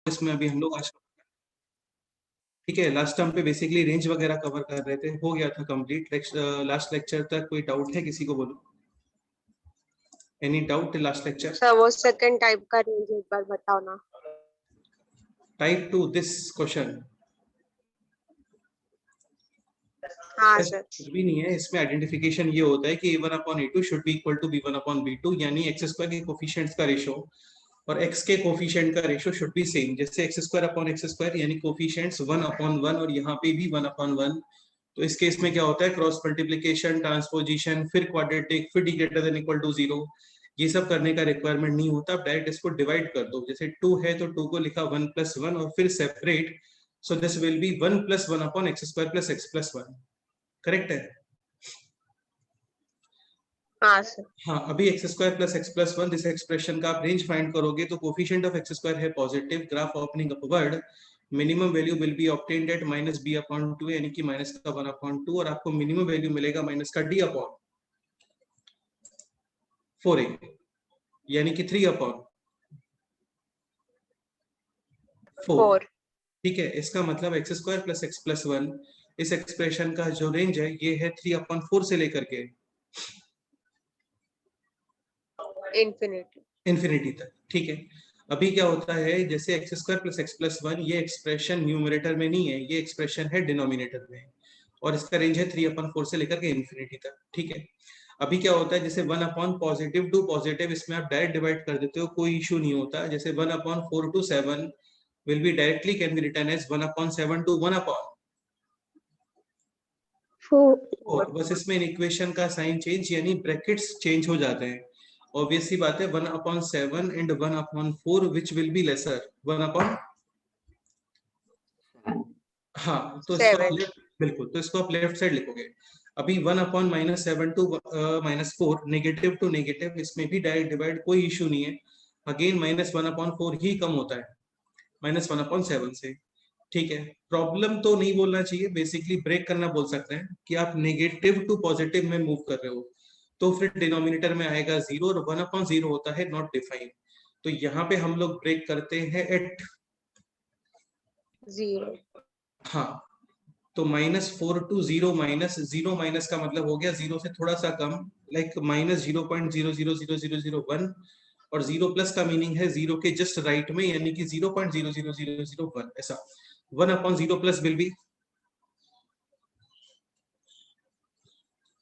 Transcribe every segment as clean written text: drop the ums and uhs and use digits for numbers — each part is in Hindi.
इसमें अभी हम लोग आज, ठीक है, लास्ट टाइम पे बेसिकली रेंज वगैरह कवर कर रहे थे, हो गया था कंप्लीट लास्ट लेक्चर तक। कोई डाउट है किसी को? बोलो, any doubt last lecture? Sir वो सेकंड टाइप का रेंज एक बार बताओ ना। टाइप टू दिस क्वेश्चन हाँ सर। कुछ भी नहीं है इसमें। आइडेंटिफिकेशन ये होता है कि a1/a2 should be equal to b1/b2, यानी एक्स स्क्वायर के कोफिशिएंट्स का रेशो और x के कोफिशिएंट का रेशो शुड बी सेम। जैसे x² यानी कोफिशिएंट्स 1/1 और यहाँ पे भी 1/1। तो इस केस में क्या होता है, क्रॉस मल्टीप्लीकेशन, ट्रांसपोजिशन, फिर क्वाड्रेटिक, फिर d greater than equal to 0, ये सब करने का रिक्वायरमेंट नहीं होता। आप डायरेक्ट इसको डिवाइड कर दो। जैसे 2 है तो 2 को लिखा 1+1 और फिर separate, so this will be 1+1/x² + x+1। Correct है? हाँ सर। हाँ, अभी x² + x+1 दिस एक्सप्रेशन का आप रेंज फाइंड करोगे तो कोफिशिएंट ऑफ x² है positive, graph opening upward, minimum value will be obtained at -b/2 यानी कि -1/2, और आपको मिनिमम वैल्यू मिलेगा -d/4a यानी कि 3/4। ठीक है, इसका मतलब x² + x+1 इस एक्सप्रेशन का जो रेंज है ये है 3/4 से लेकर के इंफिनिटी तक। ठीक है, अभी क्या होता है, जैसे x² + x+1 ये एक्सप्रेशन न्यूमरेटर में नहीं है, ये एक्सप्रेशन है डिनोमिनेटर में, और इसका रेंज है 3/4 से लेकर के इंफिनिटी तक। ठीक है, अभी क्या होता है, जैसे 1/पॉजिटिव टू पॉजिटिव, इसमें आप डायरेक्ट डिवाइड कर देते हो, कोई इशू नहीं होता। जैसे 1/4 to 7 will be directly can be written as 1/7 to 1/4। बस इसमें इक्वेशन का साइन चेंज यानी ब्रैकेट्स चेंज हो जाते हैं। ऑब्वियस सी बात है, 1/7 and 1/4 which will be lesser 1/, हाँ, तो इसको आप बिल्कुल, तो इसको आप लेफ्ट साइड लिखोगे। अभी 1/-7 to -4, नेगेटिव टू नेगेटिव, इसमें भी डायरेक्ट डिवाइड, कोई इशू नहीं है। अगेन -1/4 ही कम होता है -1/7 से। ठीक है, प्रॉब्लम तो नहीं बोलना चाहिए, बेसिकली ब्रेक करना बोल सकते हैं कि आप नेगेटिव टू पॉजिटिव में मूव कर रहे हो, तो फिर डिनोमिनेटर में आएगा 0 और 1/0 होता है नॉट डिफाइंड। तो यहाँ पे हम लोग ब्रेक करते हैं एट 0। हाँ, तो -4 to 0 -0 माइनस का मतलब हो गया 0 से थोड़ा सा कम, लाइक -0.000001, और 0 प्लस का मीनिंग है 0 के जस्ट राइट में, यानी कि 0.00001 ऐसा। 1/0 plus will be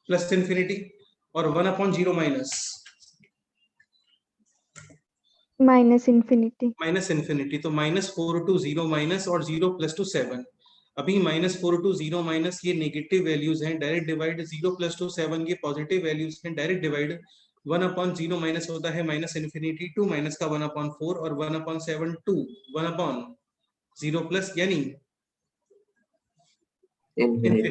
plus infinity, और 1/0 माइनस इंफिनिटी। तो -4 to 0 माइनस और 0 + to 7। अभी -4 to 0 माइनस ये नेगेटिव वैल्यूज हैं, डायरेक्ट डिवाइड। 0 + to 7 ये पॉजिटिव वैल्यूज हैं, डायरेक्ट डिवाइड। 1/0 माइनस होता है -इंफिनिटी टू माइनस का 1/4, और 1/7 टू 1/0 प्लस यानी इंफिनिटी।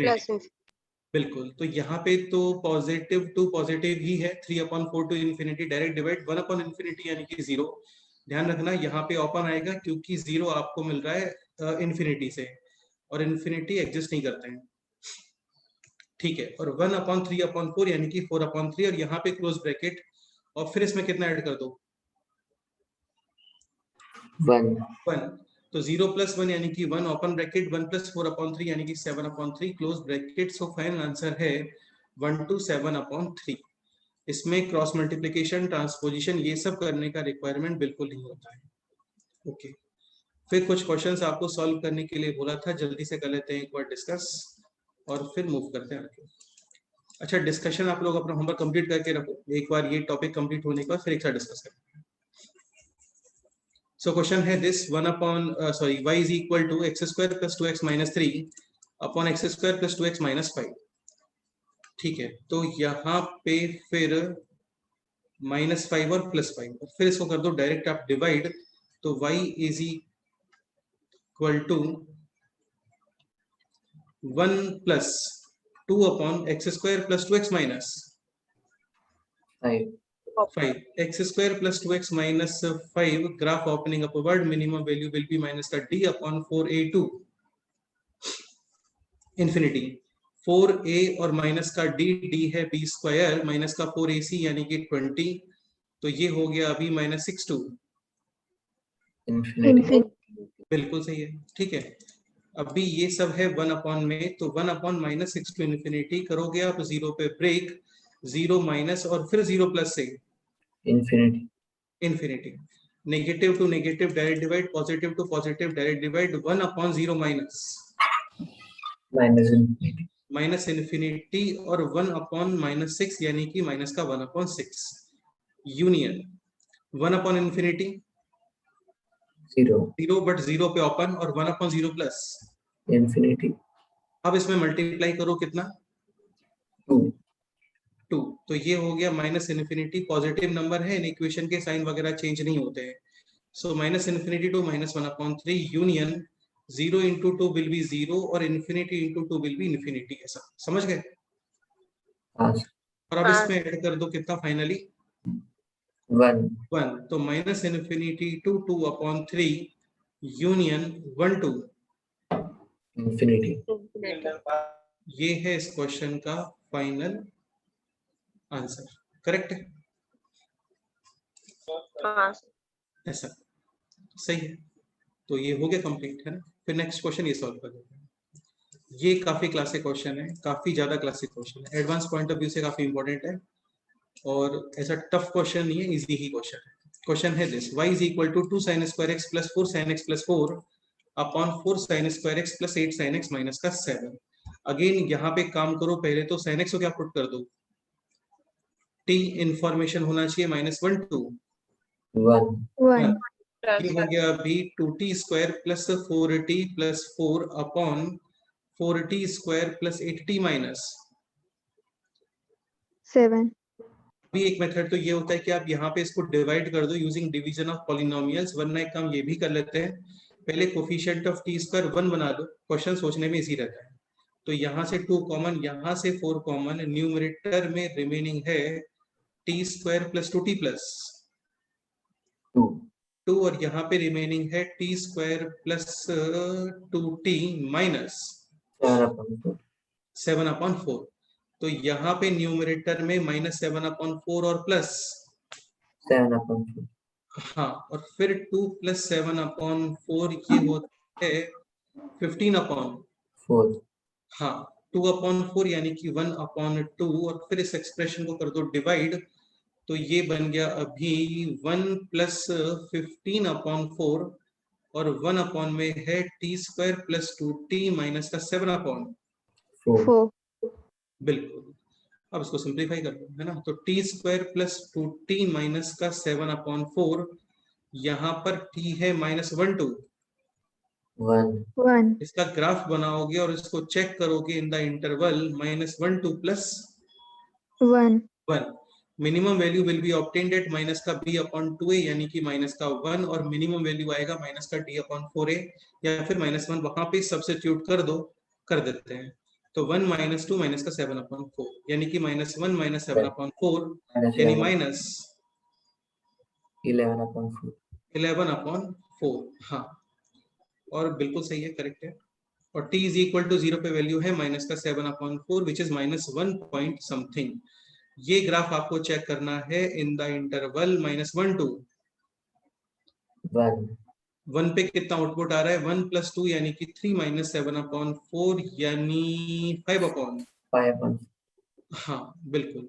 बिल्कुल, तो यहाँ पे तो पॉजिटिव टू पॉजिटिव ही है, 3/4 टू इंफिनिटी, डायरेक्ट डिवाइड 1/इंफिनिटी यानी कि 0। ध्यान रखना यहाँ पे ओपन आएगा क्योंकि 0 आपको मिल रहा है इंफिनिटी से, और इंफिनिटी एग्जिस्ट नहीं करते हैं। ठीक है, और 1/3/4 यानी कि 4/3, और यहाँ पे क्लोज ब्रैकेट, और फिर इसमें कितना ऐड कर दो 1। तो 0 + 1 यानी कि 1 ओपन ब्रैकेट, 1 + 4/3 यानी कि 7/3 क्लोज ब्रैकेट। सो फाइनल आंसर है 1 to 7/3। इसमें क्रॉस मल्टीप्लिकेशन, ट्रांसपोजिशन ये सब करने का रिक्वायरमेंट बिल्कुल नहीं होता है। ओके, फिर कुछ क्वेश्चंस आपको सॉल्व करने के लिए बोला था, जल्दी से कर लेते हैं एक बार डिस्कस, और फिर मूव करते हैं आगे। अच्छा, डिस्कशन आप लोग अपना होमवर्क कंप्लीट करके रखो, एक बार ये टॉपिक कंप्लीट होने के बाद फिर एक साथ डिस्कस करेंगे। So question है this, y is equal to x² + 2x - 3 upon x² + 2x - 5। ठीक है, तो यहाँ पे फिर -5 और +5, और फिर इसको कर दो डायरेक्ट आप डिवाइड। तो y is equal to 1 + 2 upon x² + 2x - 5। x² + 2x - 5, graph opening upward, minimum value will B -d/4a2 infinity. 4a और माइनस का d है b² माइनस का 4ac यानी कि 20, तो ये हो गया अभी -6 to इंफिनिटी। बिल्कुल सही है, ठीक है। अभी ये सब है 1 अपॉन में, तो 1 अपॉन माइनस 6 टू इन्फिनिटी करोगे आप 0 पे ब्रेक, 0 माइनस और फिर 0 प्लस से infinity, infinity, negative to negative direct divide, positive to positive direct divide, 1 upon 0 minus minus infinity, minus infinity और 1 अपॉन माइनस 6 यानी कि माइनस का 1 upon 6 union 1 upon infinity 0, 0 but 0 पे ओपन और 1 अपॉन 0 प्लस। infinity, अब इसमें मल्टीप्लाई करो कितना 2, 2, तो ये हो गया माइनस इन्फिनिटी, पॉजिटिव नंबर है, इन इक्वेशन के साइन वगैरह चेंज नहीं होते हैं। So minus infinity to minus 1 upon 3 union 0 into 2 will be 0 और infinity into 2 will be infinity. ऐसा समझ गए? pass, और अब हाँ। इसमें ऐड कर दो कितना फाइनली 1, 1, तो minus infinity to 2 upon 3 union 1 2। infinity, ये है इस क्वेश्चन का फाइनल आंसर, करेक्ट है? हाँ सर। ऐसा सही है, तो ये हो गया कंप्लीट, है ना। फिर नेक्स्ट क्वेश्चन ये सॉल्व कर देते हैं। ये काफी क्लासिक क्वेश्चन है, काफी ज्यादा क्लासिक क्वेश्चन है, एडवांस पॉइंट ऑफ व्यू से काफी इंपॉर्टेंट है और ऐसा टफ क्वेश्चन नहीं है, इजी ही क्वेश्चन है। क्वेश्चन है this, y is equal to 2 sin square x plus 4 sin x plus 4 upon 4 sin square x plus 8 sin x minus का 7। अगेन यहाँ पे काम करो, पहले तो sin x को क्या पुट कर दो, t इंफॉर्मेशन होना चाहिए -1 2 1, 1 ये हो गया अभी 2t square plus 4t plus 4 upon 4t square plus 8t minus. 7 अभी एक मेथड तो ये होता है कि आप यहाँ पे इसको डिवाइड कर दो यूजिंग डिवीजन ऑफ पॉलिनोमियल्स, वरना एक काम ये भी कर लेते हैं, पहले कोफिशिएंट ऑफ t स्क्वायर 1 बना दो, क्वेश्चन सोचने में इजी रहता है। तो यहाँ से 2 कॉमन, यहाँ से 4 कॉमन, न्यूमरेटर में रिमेनिंग है t square plus 2t plus 2, 2 और यहाँ पे रिमेनिंग है t square plus 2t minus 7 upon 4, 7 अपॉन 4। तो यहाँ पे न्यूमरेटर में -7 अपॉन 4 और प्लस 7 upon 4, हाँ, और फिर 2 प्लस 7 अपॉन 4 ये होता है 15 अपॉन 4, हाँ 2 अपॉन 4 यानी कि 1 अपॉन 2 और फिर इस एक्सप्रेशन को कर दो डिवाइड, तो ये बन गया अभी 1 प्लस 15 अपॉन 4 और 1 अपॉन में है t square plus 2t minus का 7 अपॉन 4, 4 बिल्कुल। अब इसको सिंप्लीफाई कर दो, है ना, तो t square plus 2t minus का 7 अपॉन 4, यहाँ पर t है -1 2, 1, 1 इसका ग्राफ बनाओगे और इसको चेक करोगे in the interval -1 2 plus 1 1, minimum value will be obtained at minus का b अपॉन 2a यानी कि माइनस का 1 और मिनिमम वैल्यू आएगा माइनस का d अपॉन 4a या फिर -1, वहां पे सब्स्टिट्यूट कर दो, कर देते हैं। तो 1 - 2 माइनस का 7 अपॉन 4 यानी कि -1 माइनस 7 अपॉन 4 minus यानी 11, माइनस 11 upon 4, 11 अपॉन 4। हाँ, और बिल्कुल सही है, करेक्ट है। और t इज इक्वल टू 0 पे वैल्यू है माइनस का 7 अपॉन 4 विच इज -1 पॉइंट समथिंग। ये ग्राफ आपको चेक करना है इन द इंटरवल -1 2 1, 1 पे कितना आउटपुट आ रहा है 1 प्लस 2 यानी कि 3 माइनस 7 अपॉन 4 यानी 5 अपॉन 5 upon 4, हाँ बिल्कुल,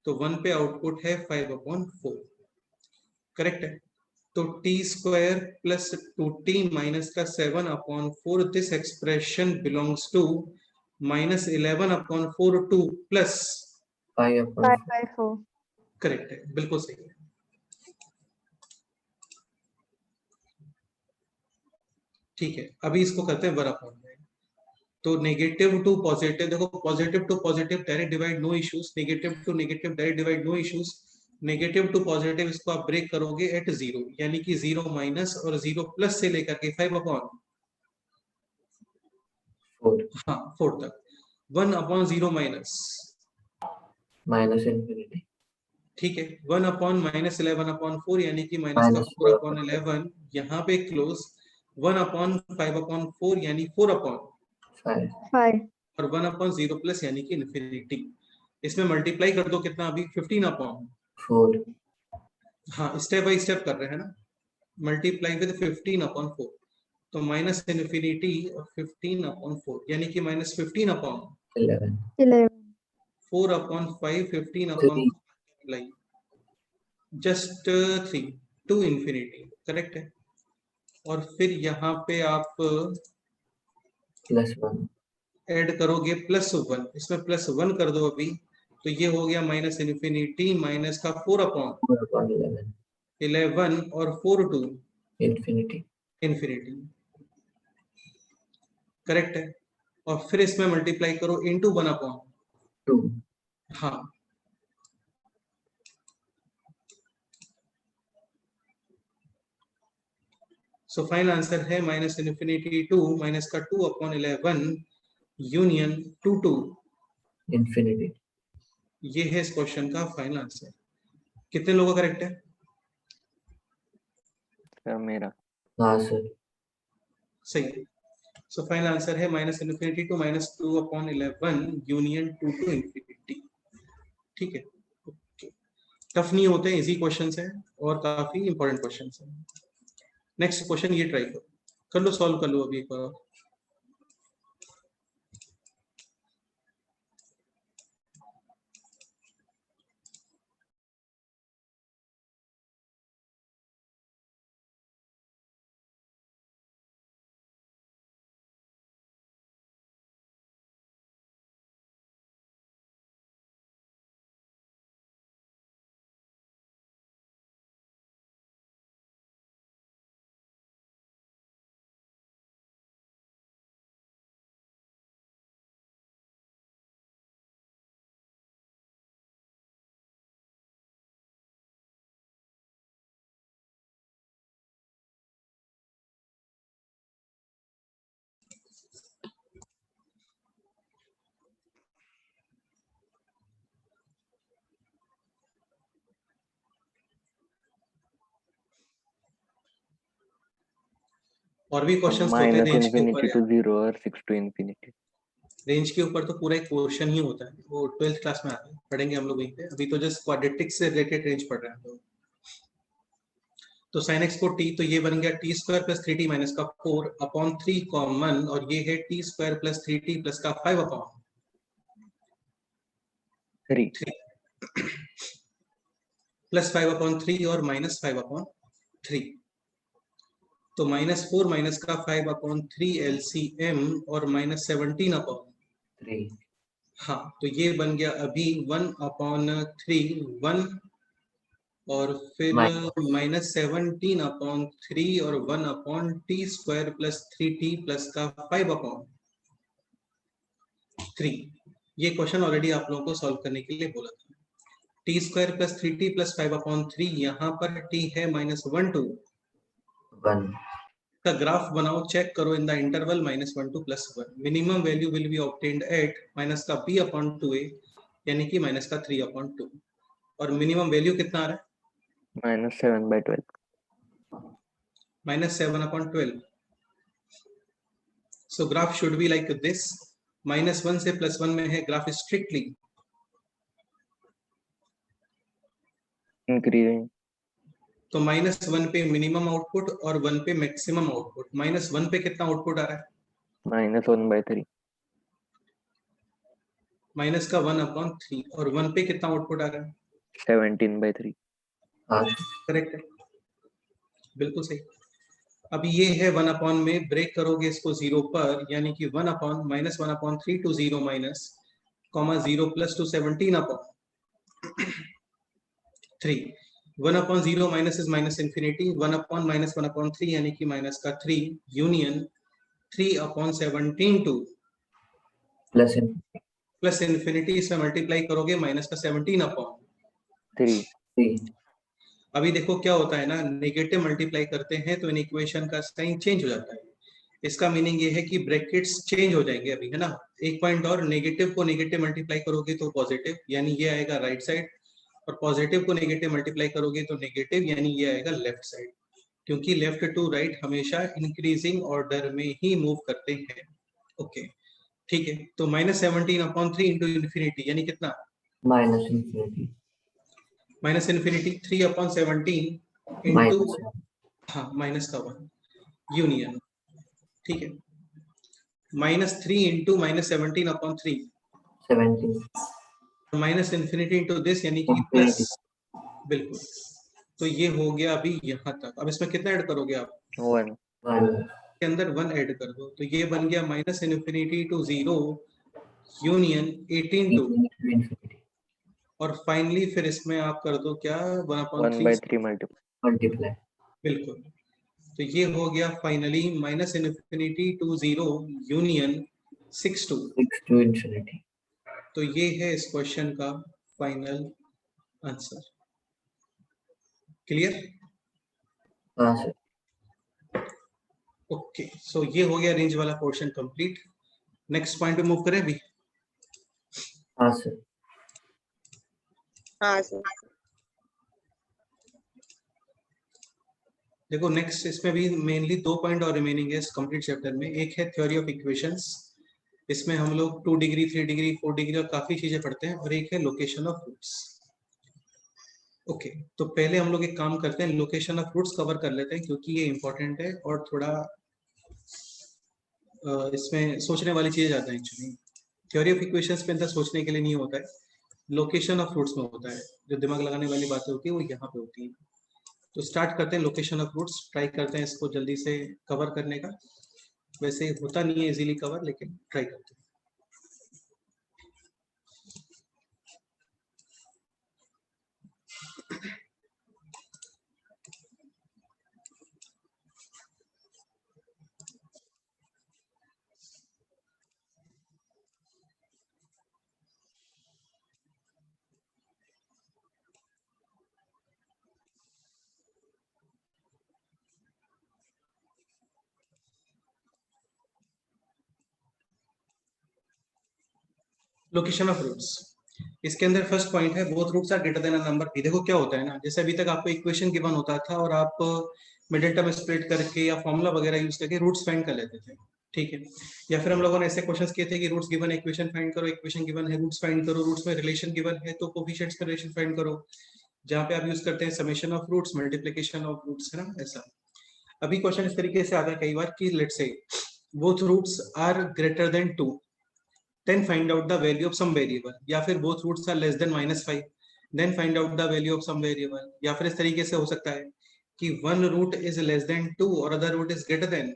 तो 1 पे आउटपुट है 5 अपॉन 4, करेक्ट है। तो t square plus 2t minus का 7 अपॉन 4, this expression belongs to -11 upon 4 2 plus 5 upon 4, 5/4 correct है, बिल्कुल सही है। ठीक है, अभी इसको करते हैं 1 अपॉन में, तो नेगेटिव टू पॉजिटिव, देखो positive to positive direct divide no issues, negative to negative direct divide no issues, negative to positive इसको आप ब्रेक करोगे एट 0 यानी कि 0 माइनस और 0 प्लस से लेकर के 5 अपॉन 4, हाँ 4 तक, 1 अपॉन 0 माइनस, minus infinity, ठीक है, 1 अपॉन -11 अपॉन 4 यानी कि माइनस का minus 4 4 अपॉन upon 11, यहाँ पे क्लोज 1 अपॉन 5 अपॉन 4 यानी 4 अपॉन 5, 5 और 1 अपॉन 0 प्लस यानी कि इन्फिनिटी। इसमें मल्टीप्लाई कर दो कितना अभी 15 अपॉन, 4, हाँ स्टेप बाय स्टेप कर रहे हैं ना, मल्टीप्लाई विद 15 अपॉन 4, तो माइनस इन्फिनिटी 15/4 यानी कि minus 15/4 11 4/5 15/4 like just 3 to infinity, correct है। और फिर यहाँ पे आप +1 ऐड करोगे +1, इसमें +1 कर दो अभी, तो ये हो गया माइनस इन्फिनिटी माइनस का 4/11 4/11 और 4 टू इंफिनिटी इन्फिनिटी, करेक्ट है। और फिर इसमें मल्टीप्लाई करो इनटू 1/2। 2 हाँ, सो फाइनल आंसर है माइनस इन्फिनिटी 2 माइनस का 2/11 यूनियन 2 टू इंफिनिटी। ये है इस क्वेश्चन का फाइनल आंसर। कितने लोगों का करेक्ट है? सर मेरा। हाँ सर। सही। सो फाइनल आंसर है minus infinity to minus 2/11 union 2 to infinity. ठीक है, ओके। टफ नहीं होते, इजी क्वेश्चंस है और काफी इंपॉर्टेंट क्वेश्चंस है। नेक्स्ट क्वेश्चन ये ट्राई करो, कर लो, सॉल्व कर लो अभी एक बार। और भी क्वेश्चंस होते हैं माइनस रेंज के इन्फिनिटी ऊपर। टू 0 और 6 टू इन्फिनिटी। रेंज के ऊपर तो पूरा एक क्वेश्चन ही होता है, वो 12th क्लास में आता है, पढ़ेंगे हम लोग वहीं पे। अभी तो जस्ट क्वाड्रेटिक्स से रिलेटेड रेंज पढ़ रहे हैं हम लोग। तो sin x को t, तो ये बन गया t² + 3t माइनस का 4/3 कॉमन, और ये है t² + 3t प्लस का 5/3 प्लस 5/3 और माइनस 5/3। तो -4 माइनस का 5/3 LCM और -17/3। 3 हाँ, तो ये बन गया अभी 1/3 1, और फिर -17/3 और 1/t² + 3t प्लस का 5/3। ये क्वेश्चन ऑलरेडी आप लोगों को सॉल्व करने के लिए बोला था। t² + 3t प्लस 5/3, यहाँ पर t है -1 to 1 का ग्राफ बनाओ, चेक करो in the interval -1 to +1। Minimum value will be obtained at minus का b/2a यानी कि माइनस का 3/2। और मिनिमम वैल्यू कितना आ रहा है? -7/12। -7/12। सो graph should be like this. -1 से +1 में है ग्राफ स्ट्रिक्टली इंक्रीजिंग। तो -1 पे मिनिमम आउटपुट और 1 पे मैक्सिमम आउटपुट। -1 पे कितना आउटपुट आ रहा है? -1/3। माइनस का 1/3 और 1 पे कितना आउटपुट आ रहा है? 17/3। हाँ करेक्ट है, बिल्कुल सही। अब ये है 1/, में ब्रेक करोगे इसको 0 पर, यानी कि 1/(-1/3 to 0 minus, 0 plus two 17/3। 1/0 minus is minus infinity, 1/(-1/3) यानी कि माइनस का 3 union 3/17 two plus plus infinity. इसमें मल्टीप्लाई करोगे माइनस का 17/3। 3 अभी देखो क्या होता है ना, नेगेटिव मल्टीप्लाई करते हैं तो इन इक्वेशन का साइन चेंज हो जाता है। इसका मीनिंग ये है कि ब्रैकेट्स चेंज हो जाएंगे अभी, है ना। एक पॉइंट और, नेगेटिव को नेगेटिव मल्टीप्लाई करोगे तो पॉजिटिव, यानी ये आएगा राइट साइड, और पॉजिटिव को नेगेटिव मल्टीप्लाई करोगे तो नेगेटिव, यानी ये आएगा लेफ्ट साइड। क्योंकि लेफ्ट टू राइट हमेशा इंक्रीजिंग ऑर्डर में ही मूव करते हैं। ओके, ठीक है। तो -17/3 इंटू इन्फिनिटी यानी कितना? माइनस इन्फिनिटी -3/17 इंटू, हाँ, माइनस का 1 यूनियन ठीक है, -3 into -17 upon 3, 17 minus infinity into this यानी कि प्लस, बिल्कुल। तो ये हो गया अभी यहाँ तक। अब इसमें कितना ऐड करोगे आप? 1 1 के अंदर 1 ऐड कर दो, तो ये बन गया minus infinity to 0 union 18 to, infinity और फाइनली फिर इसमें आप कर दो क्या, 1/3 multiply बिल्कुल। तो ये हो गया finally minus infinity to 0 union 6 to. 6 to infinity. तो ये है इस क्वेश्चन का फाइनल आंसर। क्लियर? हाँ सर। ओके, सो ये हो गया रेंज वाला पोर्शन कंप्लीट। नेक्स्ट पॉइंट पे मूव करें अभी। हाँ सर। हाँ सर। देखो नेक्स्ट इसमें भी मेनली 2 पॉइंट और रिमेनिंग है इस कंप्लीट चैप्टर में। एक है थ्योरी ऑफ इक्वेशंस, इसमें हम लोग 2 डिग्री 3 डिग्री 4 डिग्री और काफी चीजें पढ़ते हैं, और एक है लोकेशन ऑफ रूट्स। ओके, तो पहले हम लोग एक काम करते हैं, लोकेशन ऑफ रूट्स कवर कर लेते हैं क्योंकि ये इंपॉर्टेंट है और थोड़ा इसमें सोचने वाली चीजें ज्यादा है। एक्चुअली थ्योरी ऑफ इक्वेशंस पे अंदर सोचने के लिए नहीं होता है, लोकेशन ऑफ रूट्स में होता है। जो दिमाग लगाने वाली बातें होती है वो यहाँ पे होती है। तो स्टार्ट करते हैं लोकेशन ऑफ रूट्स, ट्राई करते हैं इसको जल्दी से कवर करने का। वैसे होता नहीं है इजीली कवर, लेकिन ट्राई करते हैं। लोकेशन ऑफ रूट्स, इसके अंदर फर्स्ट पॉइंट है both roots are greater than a number p। देखो क्या होता है ना, जैसे अभी तक आपको इक्वेशन गिवन होता था और आप मिडिल टर्म स्प्लिट करके या फॉर्मूला वगैरह यूज करके रूट्स फाइंड कर लेते थे, ठीक है। या फिर हम लोगों ने ऐसे क्वेश्चंस किए थे कि रूट्स गिवन है इक्वेशन फाइंड करो, इक्वेशन गिवन है रूट्स फाइंड करो, रूट्स में रिलेशन गिवन है तो कोफिशिएंट्स में रिलेशन फाइंड करो, जहां पे आप यूज करते हैं summation of roots, multiplication of roots, है ना ऐसा। अभी क्वेश्चन इस तरीके से आता है कई बार कि let's say both roots are greater than 2, then find out the value of some variable, या फिर both roots are less than -5, then find out the value of some variable। या फिर इस तरीके से हो सकता है कि one root is less than 2 और other root is greater than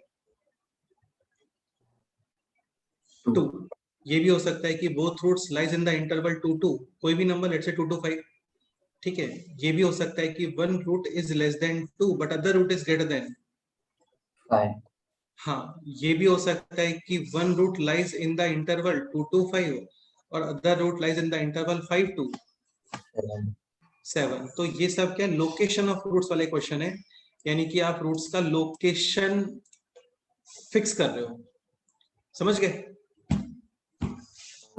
2। ये भी हो सकता है कि both roots lies in the interval 2 2, कोई भी नंबर लेट्स से 2 to 5, ठीक है। ये भी हो सकता है कि one root is less than 2 but other root is greater than 5. हाँ, ये भी हो सकता है कि one root lies in the interval 2 to 5 और other root lies in the interval 5 to 7। तो ये सब क्या लोकेशन ऑफ रूट्स वाले क्वेश्चन है, यानी कि आप रूट्स का लोकेशन फिक्स कर रहे हो, समझ गए।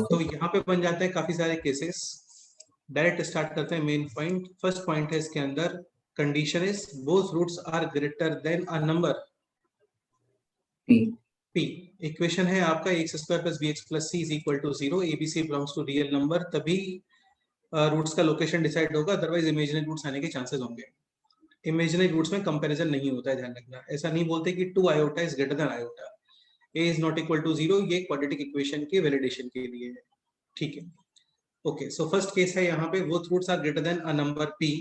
तो यहाँ पे बन जाते हैं काफी सारे केसेस। डायरेक्ट स्टार्ट करते हैं मेन पॉइंट। फर्स्ट पॉइंट है इसके अंदर, condition is both roots are greater than a number p। Equation है आपका x² + bx + c is equal to 0, abc belongs to real number, तभी रूट्स का लोकेशन डिसाइड होगा, अदरवाइज इमेजिनरी रूट्स आने के चांसेस होंगे। इमेजिनरी रूट्स में कंपैरिजन नहीं होता है, ध्यान रखना। ऐसा नहीं बोलते कि 2 iota is greater than iota, a is not equal to 0, ये क्वाड्रेटिक इक्वेशन के वैलिडेशन के लिए है, ठीक है। ओके, सो फर्स्ट केस है यहाँ पे both roots are greater than a number p,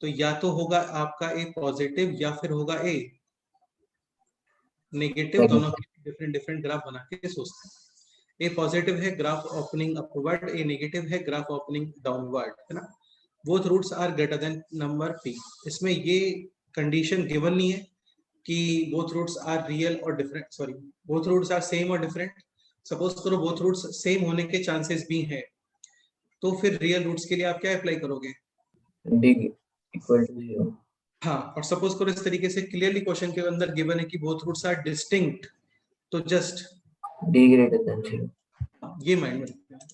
तो या तो होगा आपका a पॉजिटिव या फिर होगा a नेगेटिव। दोनों डिफरेंट डिफरेंट ग्राफ बना के सोचते हैं। ए पॉजिटिव है graph opening upward, a negative है ग्राफ ओपनिंग डाउनवर्ड, है ना। Both roots are greater than number p। इसमें ये कंडीशन गिवन नहीं है कि बोथ रूट्स आर रियल और different, sorry both roots are same और डिफरेंट। सपोज करो बोथ रूट्स सेम होने के चांसेस भी हैं, तो फिर रियल रूट्स के लिए आप क्या अप्लाई करोगे? d equal to 0. हाँ, और सपोज करो इस तरीके से क्लियरली क्वेश्चन के अंदर गिवन है कि बोथ रूट्स आर डिस्टिंक्ट, तो जस्ट d greater than 0. ये माइंड में रखना है,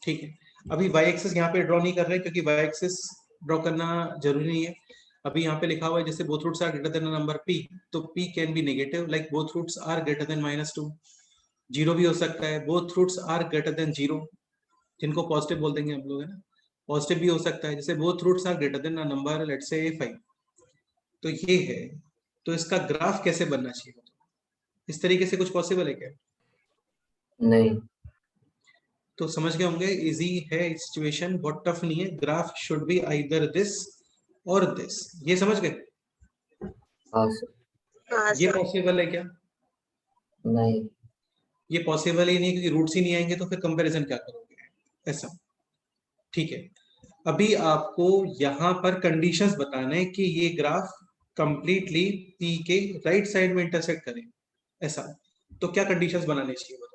ठीक है। अभी y एक्सिस यहाँ पे ड्रॉ नहीं कर रहे क्योंकि y एक्सिस ड्रॉ करना जरूरी नहीं है। अभी यहाँ पे लिखा हुआ है जैसे both roots are greater than number p, तो p can be negative, like both roots are greater than -2। 0 भी हो सकता है, both roots are greater than 0, जिनको पॉजिटिव बोल देंगे हम लोग, है ना। पॉजिटिव भी हो सकता है, जैसे both roots are greater than number let's say 5। तो ये है, तो इसका ग्राफ कैसे बनना चाहिए? इस तरीके से कुछ पॉसिबल है क्या? नहीं। तो समझ गए होंगे, इजी है सिचुएशन, बहुत टफ नहीं है। Graph should be either this और दिस, ये समझ गए? हाँ सर। हाँ ये सर। पॉसिबल है क्या? नहीं। ये पॉसिबल ही नहीं, क्योंकि रूट्स ही नहीं आएंगे तो फिर कंपैरिजन क्या करोगे, ऐसा। ठीक है, अभी आपको यहाँ पर कंडीशंस बताना है कि ये ग्राफ कंप्लीटली पी के राइट साइड में इंटरसेक्ट करे, ऐसा। तो क्या कंडीशंस बनाने चाहिए बताओ?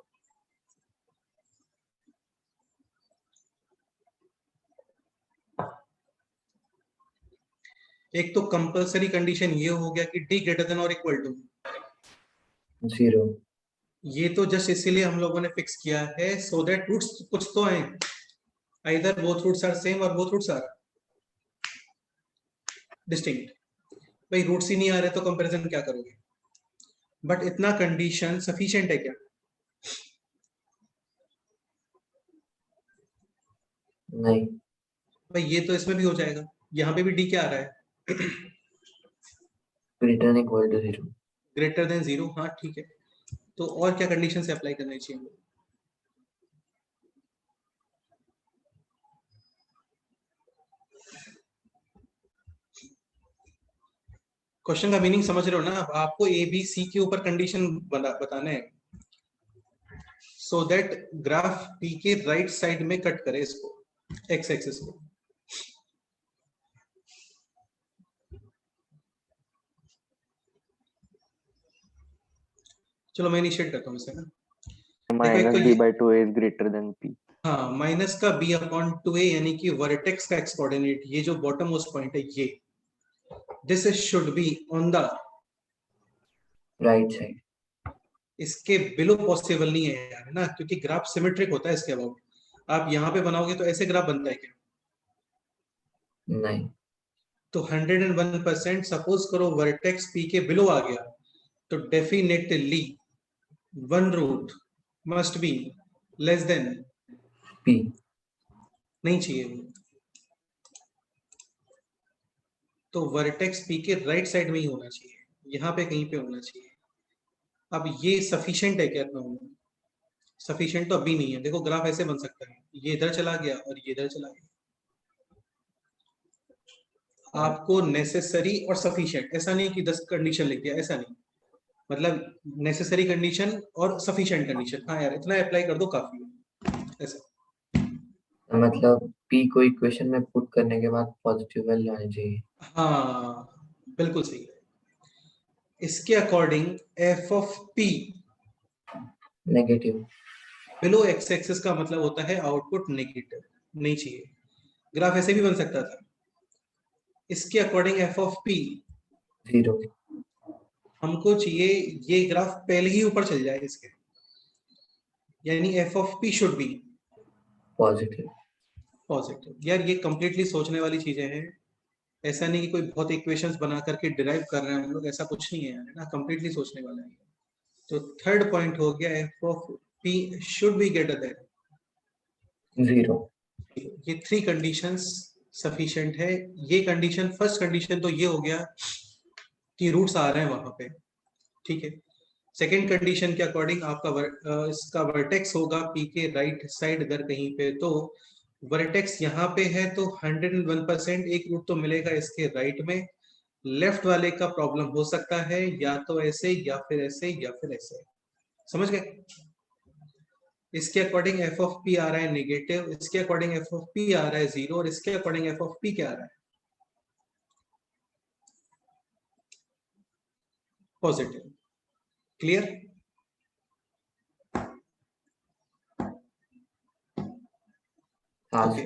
एक तो कंपलसरी कंडीशन ये हो गया कि डी ग्रेटर देन और इक्वल टू 0। ये तो जस्ट इसीलिए हम लोगों ने फिक्स किया है सो दैट रूट्स कुछ तो आए, either both roots are same और बोथ रूट्स आर डिस्टिंक्ट। भाई रूट्स ही नहीं आ रहे तो कंपैरिजन क्या करोगे? बट इतना कंडीशन सफिशिएंट है क्या? नहीं। भाई ये तो इसमें भी हो जाएगा, यहाँ पे भी डी क्या आ रहा है? Greater equal to 0। Greater than 0, हाँ ठीक है। तो और क्या कंडीशन से अप्लाई करनी चाहिए? क्वेश्चन का मीनिंग समझ रहे हो ना? आपको ए बी सी के ऊपर कंडीशन बताना है सो दैट ग्राफ पी के राइट साइड में कट करे इसको, एक्स एक्सिस को। चलो मैं इनिशिएट करता हूँ इसे ना। एक माइनस तो बी ये, by two is greater than P. हाँ माइनस का b अपॉन 2a यानी कि वर्टेक्स का एक्स कोऑर्डिनेट, ये जो बॉटम मोस्ट पॉइंट है ये, this should be on the right side. इसके बिलो पॉसिबल नहीं है यार, है ना, क्योंकि ग्राफ सिमेट्रिक होता है इसके अबाउट। आप यहाँ पे बनाओगे तो ऐसे ग्राफ बनता है क्या? नहीं। तो 101% सपोज करो वर्टेक्स पी के बिलो आ गया, तो definitely one root must be less than p। नहीं चाहिए वो। तो वर्टेक्स पी के राइट साइड में ही होना चाहिए, यहाँ पे कहीं पे होना चाहिए। अब ये सफिशिएंट है क्या इतना होना? सफिशिएंट तो अभी नहीं है। देखो ग्राफ ऐसे बन सकता है, ये इधर चला गया और ये इधर चला गया। आपको नेसेसरी और सफिशिएंट, ऐसा नहीं कि 10 कंडीशन लिख दिया, ऐसा नहीं, मतलब नेसेसरी कंडीशन और सफिशिएंट कंडीशन, हाँ यार इतना अप्लाई कर दो काफी है, ऐसा। मतलब p को इक्वेशन में पुट करने के बाद पॉजिटिव वैल्यू आनी चाहिए। हाँ बिल्कुल सही है। इसके according f of P negative. Below x axis का मतलब होता है आउटपुट नेगेटिव, नहीं चाहिए। ग्राफ ऐसे भी बन सकता था, इसके अकॉर्डिंग एफ ऑफ पी 0। हमको चाहिए ये ग्राफ पहले ही ऊपर चल जाए इसके, यानी F of p should be positive. Positive. यार ये कंप्लीटली सोचने वाली चीजें हैं, ऐसा नहीं कि कोई बहुत इक्वेशंस बना करके डिराइव कर रहे हैं हम लोग, ऐसा कुछ नहीं है यार, है ना, कंप्लीटली सोचने वाला है। तो थर्ड पॉइंट हो गया F of p should be greater than 0। ये थ्री कंडीशंस सफिशिएंट है। ये कंडीशन, फर्स्ट कंडीशन तो ये हो गया कि रूट्स आ रहे हैं वहां पे, ठीक है। सेकेंड कंडीशन के अकॉर्डिंग आपका इसका वर्टेक्स होगा पी के राइट साइड इधर कहीं पे, तो वर्टेक्स यहाँ पे है तो 101% एक रूट तो मिलेगा इसके राइट में। लेफ्ट वाले का प्रॉब्लम हो सकता है या तो ऐसे या फिर ऐसे या फिर ऐसे, समझ गए? इसके अकॉर्डिंग एफ ऑफ पी आ रहा है नेगेटिव, इसके अकॉर्डिंग एफ ऑफ पी आ रहा है 0 और इसके अकॉर्डिंग एफ ऑफ पी क्या आ रहा है? पॉजिटिव। क्लियर? हाँ ओके,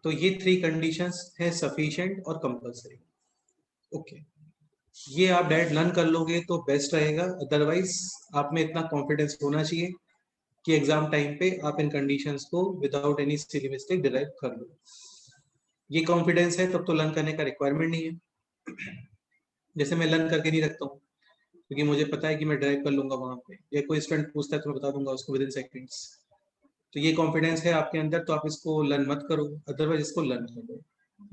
तो ये थ्री कंडीशंस हैं सफिशिएंट और कंपलसरी। ओके, ये आप डायरेक्ट लर्न कर लोगे तो बेस्ट रहेगा, अदरवाइज आप में इतना कॉन्फिडेंस होना चाहिए कि एग्जाम टाइम पे आप इन कंडीशंस को without any silly mistake derive कर लो। ये कॉन्फिडेंस है तब तो लर्न करने का रिक्वायरमेंट नहीं है। जैसे मैं लर्न करके नहीं रखता हूँ, क्योंकि मुझे पता है कि मैं ड्राइव कर लूंगा वहां पे, या कोई स्टूडेंट पूछता है तो मैं बता दूंगा उसको विद इन सेकंड्स। तो ये कॉन्फिडेंस है आपके अंदर, तो आप इसको लर्न मत करो, अदरवाइज इसको लर्न कर लो।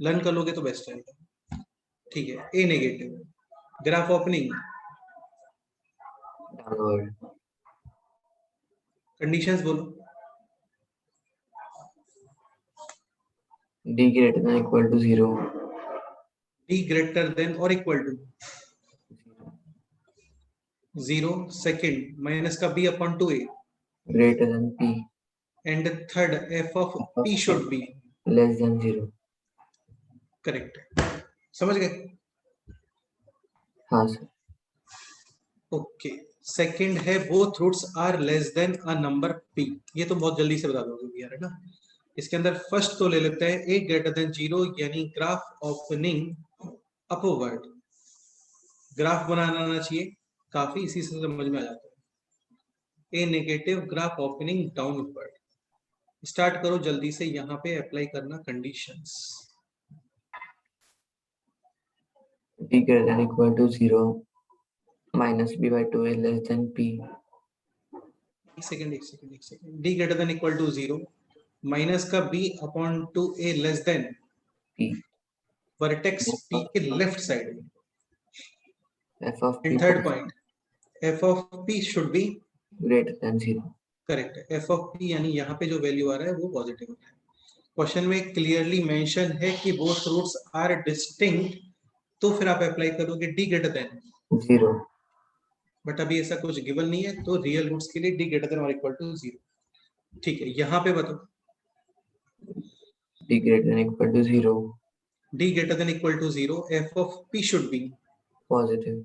लर्न कर लोगे तो बेस्ट रहेगा। ठीक है, a negative graph opening downward, conditions बोलो। d greater than equal to 0, d greater than or equal to 0, second minus का b upon 2a, greater than p, and third f of p should be less than 0. correct। समझ गए? हाँ सर, ओके। सेकंड है both roots are less than a number p। ये तो बहुत जल्दी से बता दोगे यार, है ना। इसके अंदर फर्स्ट तो ले लेते हैं a ग्रेटर देन 0, यानी ग्राफ ओपनिंग अपवर्ड। ग्राफ बनाना आना चाहिए, काफी इसी से समझ में आ जाता है। A negative graph opening downward. Start करो जल्दी से, यहाँ पे अप्लाई करना conditions. d greater than equal to 0, minus b by 2 is less than p, एक second. D greater than equal to 0, minus का b upon 2a less than p, vertex p के लेफ्ट साइड में। f of p and third point f of p should be greater than 0. Correct. f of p यानी यहाँ पे जो वैल्यू आ रहा है वो पॉजिटिव होता है। क्वेश्चन में क्लियरली मेंशन है कि बोथ रूट्स आर डिस्टिंक्ट, तो फिर आप अप्लाई करोगे d ग्रेटर देन, 0, बट अभी ऐसा कुछ गिवन नहीं है, तो रियल रूट्स के लिए d ग्रेटर देन और इक्वल टू 0। ठीक है, यहाँ पे बताओ d greater than equal to 0, d greater than equal to 0, f of p should be, positive,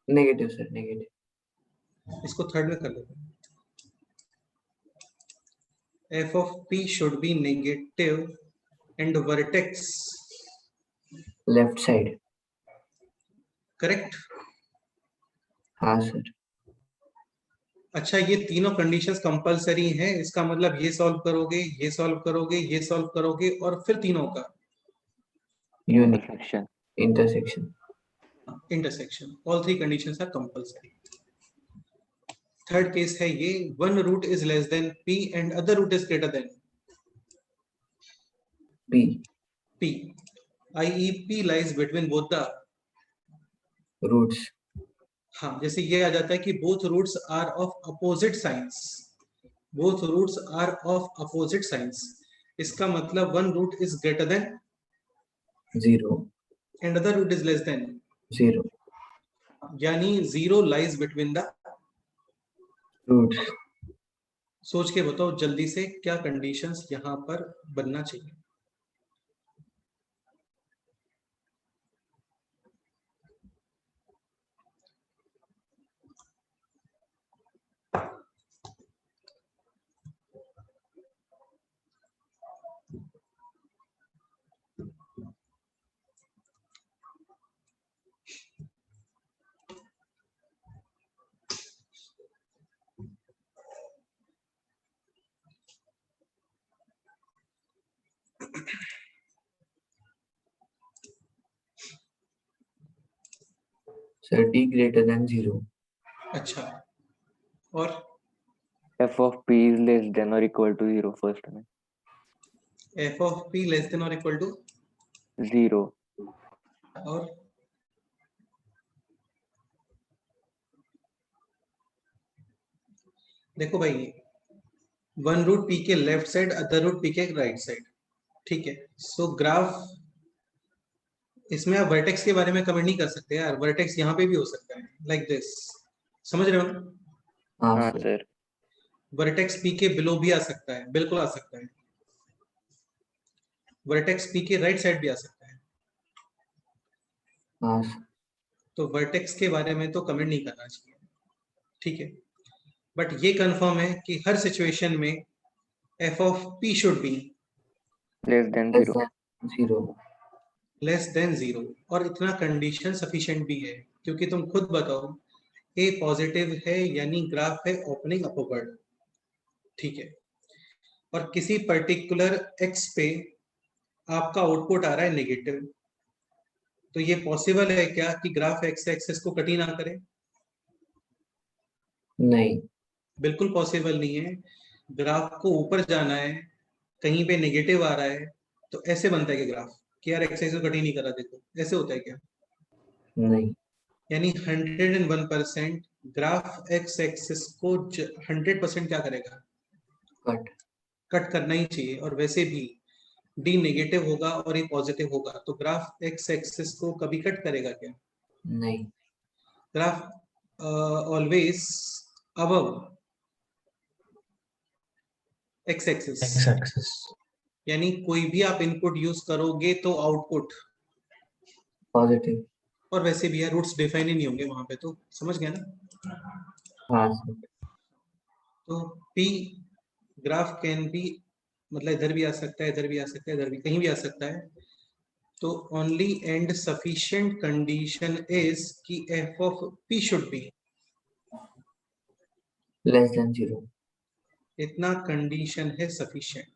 negative sir, negative, इसको थर्ड में कर लेते हैं। f of p should be negative and vertex left side. Correct. हाँ सर, अच्छा, ये तीनों कंडीशंस कंपलसरी हैं, इसका मतलब ये सॉल्व करोगे, ये सॉल्व करोगे, ये सॉल्व करोगे, और फिर तीनों का unique, Intersection. intersection, intersection. All three conditions are compulsory. Third case है ये, one root is less than p and other root is greater than p, p, i.e. p lies between both the, roots, हाँ, जैसे ये आ जाता है कि both roots are of opposite signs, both roots are of opposite signs. इसका मतलब one root is greater than 0, and other root is less than 0, यानी 0 लाइज बिटवीन द। roots, सोच के बताओ जल्दी से क्या कंडीशंस यहाँ पर बनना चाहिए। sir, d greater than 0, अच्छा, और F of p is less than or equal to 0 first में। f of p less than और इक्वल टू 0, और देखो भाई, वन रूट p के left side, other root p के राइट साइड, ठीक है। सो ग्राफ, इसमें आप वर्टेक्स के बारे में कमेंट नहीं कर सकते यार, वर्टेक्स यहाँ पे भी हो सकता है लाइक दिस, समझ रहे हो ना। हाँ हाँ सर, सर। वर्टेक्स p के बिलो भी आ सकता है, बिल्कुल आ सकता है। वर्टेक्स p के राइट साइड भी आ सकता है। हाँ सर, तो वर्टेक्स के बारे में तो कमेंट नहीं करना चाहिए, ठीक है। बट ये कंफर्म है कि हर सिचुएशन में f of p should B Less than less 0. than 0, less than 0, और इतना कंडीशन सफिशिएंट भी है, क्योंकि तुम खुद बताओ a पॉजिटिव है यानी ग्राफ है ओपनिंग अपवर्ड, ठीक है। और किसी पर्टिकुलर x पे आपका आउटपुट आ रहा है नेगेटिव, तो ये पॉसिबल है क्या कि ग्राफ x एक्सिस को कट ही ना करे? नहीं, बिल्कुल पॉसिबल नहीं है। ग्राफ को ऊपर जाना है, कहीं पे नेगेटिव आ रहा है, तो ऐसे बनता है कि ग्राफ कि यार एक्स एक्सिस को कट ही नहीं करा, देखो ऐसे होता है क्या? नहीं, यानी 101% ग्राफ एक्स एक्सिस को 100% क्या करेगा, कट। कट करना ही चाहिए, और वैसे भी डी नेगेटिव होगा और ये पॉजिटिव होगा, तो ग्राफ एक्स एक्सिस को कभी कट करेगा क्या? नहीं। Graph always above x axis, x axis. यानी कोई भी आप इनपुट यूज करोगे तो आउटपुट, पॉजिटिव। और वैसे भी यार रूट्स डिफाइन ही नहीं होंगे वहां पे, तो समझ गया ना? हाँ सर। तो पी ग्राफ कैन बी, मतलब इधर भी आ सकता है, इधर भी आ सकता है, इधर भी कहीं भी आ सकता है, तो only and sufficient condition is कि f of p should be less than 0। इतना कंडीशन है सफिशिएंट।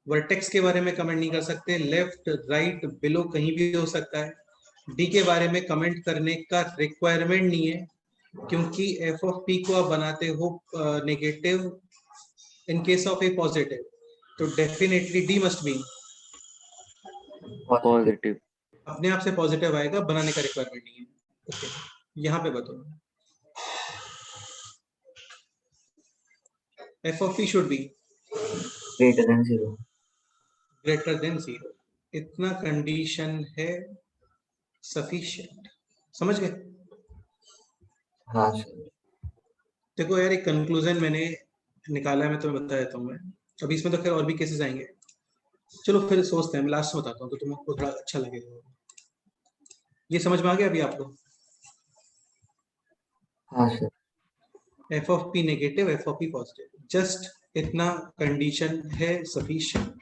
वर्टेक्स के बारे में कमेंट नहीं कर सकते, लेफ्ट राइट बिलो कहीं भी हो सकता है। डी के बारे में कमेंट करने का रिक्वायरमेंट नहीं है, क्योंकि एफ ऑफ पी को आप बनाते हो negative in case of a positive, तो definitely D must be positive. Positive. अपने आप से पॉजिटिव आएगा, बनाने का रिक्वायरमेंट नहीं है। ओके, यहाँ पे बताओ F of p should be greater than 0। Greater than 0, इतना कंडीशन है सफिशिएंट। समझ गए? हाँ सर। देखो यार, एक कंक्लूजन मैंने निकाला है, मैं तुम्हें बता देता हूँ। मैं अभी इसमें तो खैर और भी केसेस आएंगे, चलो फिर सोचते हैं, मैं लास्ट में बताता हूँ तो तुमको थोड़ा अच्छा लगेगा। ये समझ में आ गया अभी आपको? हाँ sir. F of P negative, F of P positive, just इतना कंडीशन है सफिशिएंट,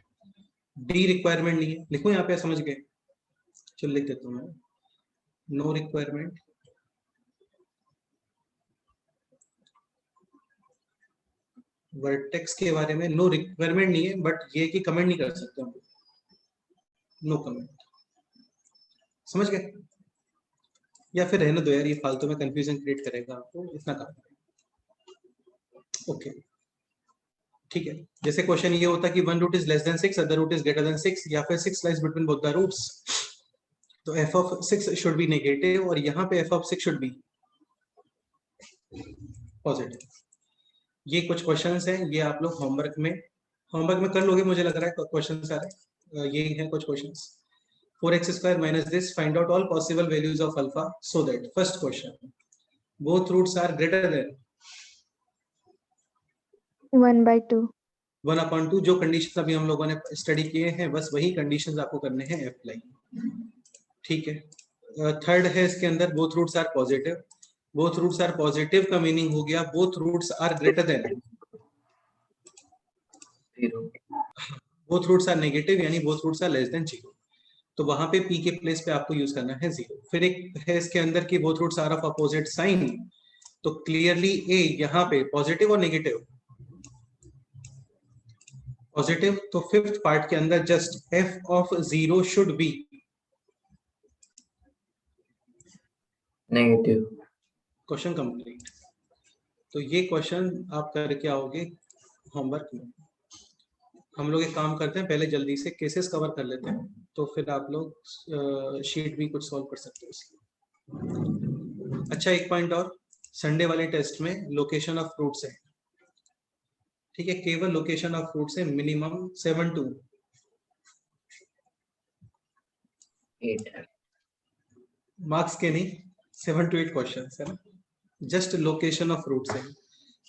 डी रिक्वायरमेंट नहीं है। लिखो यहाँ पे, समझ गए? चलो लिख देता हूँ मैं, नो रिक्वायरमेंट, वर्टेक्स के बारे में नो रिक्वायरमेंट नहीं है, बट ये कि कमेंट नहीं कर सकते हम, नो कमेंट। समझ गए? या फिर रहने दो यार, ये फालतू में कंफ्यूजन क्रिएट करेगा आपको, इतना काम। ओके ठीक है, जैसे क्वेश्चन ये होता कि one root is less than 6, other root is greater than 6, या फिर 6 lies between both the roots, तो f of 6 should be negative, और यहाँ पे f of 6 should be positive. ये कुछ क्वेश्चंस हैं, ये आप लोग होमवर्क में कर लोगे, मुझे लग रहा है क्वेश्चन सारे ये हैं कुछ questions. 4x square minus this, find out all possible values of alpha so that, first question, both roots are greater than 1/2. 1/2। जो कंडीशन अभी हम लोगों ने स्टडी किए हैं, बस वही कंडीशंस आपको करने हैं अप्लाई। ठीक है। थर्ड है इसके अंदर, both roots are positive. Both roots are positive का मीनिंग हो गया both roots are greater than, 0। Both roots are negative, यानी both roots are less than 0, तो वहां पे p के प्लेस पे आपको यूज करना है 0। फिर एक है इसके अंदर की both roots are of opposite sign, तो क्लियरली a यहाँ पे पॉजिटिव और नेगेटिव, पॉजिटिव, तो फिफ्थ पार्ट के अंदर just f of 0 should be negative. Question complete. तो ये क्वेश्चन आप करके आओगे होमवर्क में। हम लोग एक काम करते हैं, पहले जल्दी से केसेस कवर कर लेते हैं, तो फिर आप लोग शीट भी कुछ सॉल्व कर सकते हो इसलिए। अच्छा, एक पॉइंट और, संडे वाले टेस्ट में लोकेशन ऑफ फ्रूट्स है, ठीक है, केवल लोकेशन ऑफ फ्रूट्स है, मिनिमम 7 to 8। मार्क्स के नहीं, 7 to 8 क्वेश्चन है ना, जस्ट लोकेशन ऑफ फ्रूट्स है।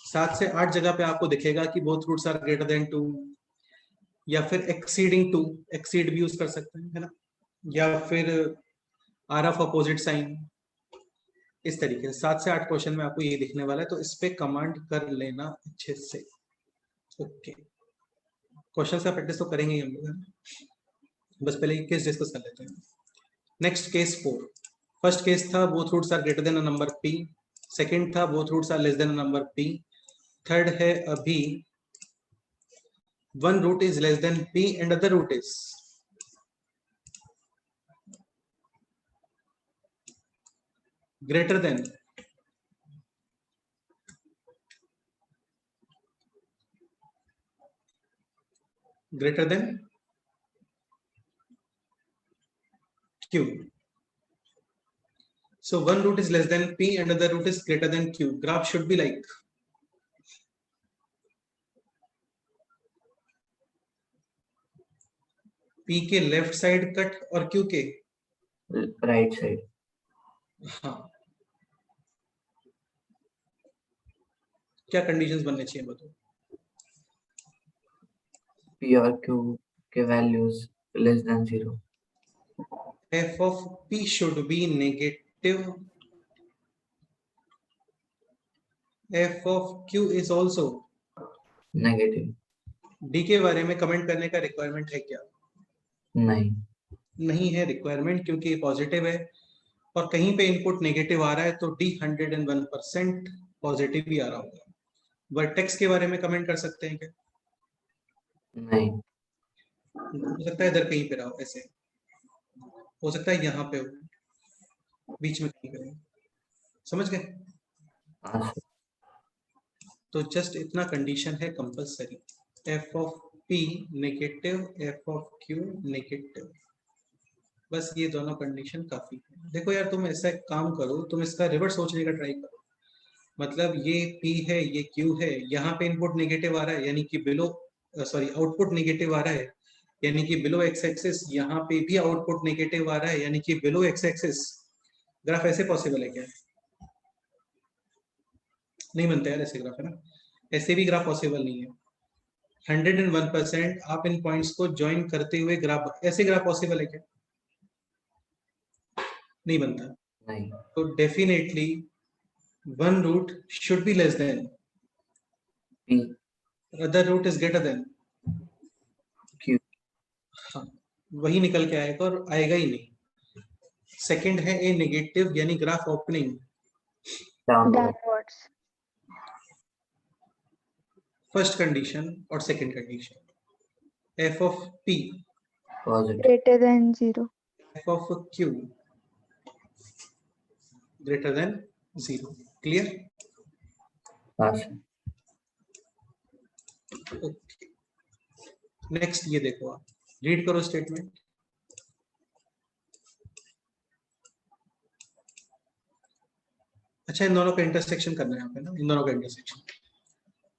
7 से 8 जगह पे आपको दिखेगा कि both roots are greater than 2, या फिर एक्सीडिंग 2, एक्सीड भी यूज कर सकते हैं, है ना, या फिर आर ऑफ अपोजिट साइन, इस तरीके से 7 से 8 क्वेश्चन में आपको ये दिखने वाला है, तो इस पे कमांड कर लेना अच्छे से। ओके, क्वेश्चन का प्रैक्टिस तो करेंगे ही हम लोग, है ना? बस पहले ये केस डिस्कस कर लेते हैं। नेक्स्ट केस 4, फर्स्ट केस था both roots are greater than a number p, second था both roots are less than a number p, third है अभी one root is less than p and other root is greater than q। So one root is less than P, another root is greater than Q. Graph should be like P के लेफ्ट साइड कट और Q के राइट साइड। हाँ, क्या कंडीशंस बनने चाहिए बताओ? P और Q के values less than 0। F of P should be negative. F of Q is also negative. D के बारे में कमेंट करने का रिक्वायरमेंट है क्या? नहीं। नहीं है रिक्वायरमेंट, क्योंकि पॉजिटिव है और कहीं पे इनपुट नेगेटिव आ रहा है तो D 101% पॉजिटिव ही आ रहा होगा। वर्टेक्स के बारे में कमेंट कर सकते हैं क्या? नहीं। हो सकता है इधर कहीं पे रहा हो, ऐसे हो सकता है यहाँ पे हो, बीच में कहीं पे हो, समझ गए? हाँ सर। तो जस्ट इतना कंडीशन है compulsory, F of P negative, F of Q negative, बस ये दोनों कंडीशन काफी है। देखो यार, तुम ऐसा एक काम करो, तुम इसका रिवर्स सोचने का ट्राई करो। मतलब ये P है, ये Q है, यहाँ पे इनपुट नेगेटिव आ रहा है यानी कि बिलो, सॉरी आउटपुट नेगेटिव आ रहा है यानी कि बिलो एक्स एक्सिस, यहाँ पे भी आउटपुट नेगेटिव आ रहा है यानी कि बिलो एक्स एक्सिस। ग्राफ ऐसे पॉसिबल है क्या? नहीं बनता यार ऐसे ग्राफ, है ना? ऐसे भी ग्राफ पॉसिबल नहीं है। 101% आप इन पॉइंट्स को ज्वाइन करते हुए ग्राफ, ऐसे ग्राफ पॉसिबल है क्या? नहीं बनता। नहीं। तो definitely one root should be less than P other root is greater than Q। हाँ, वही निकल के आएगा और आएगा ही नहीं। सेकंड है ए नेगेटिव, यानी graph opening downward. downwards, first condition और second condition. F of P, positive. greater than 0, F of Q greater than 0। Clear? हाँ सर। ओके, नेक्स्ट ये देखो, आप रीड करो स्टेटमेंट। अच्छा, इन दोनों का इंटरसेक्शन करना है यहाँ पे ना, इन दोनों का इंटरसेक्शन।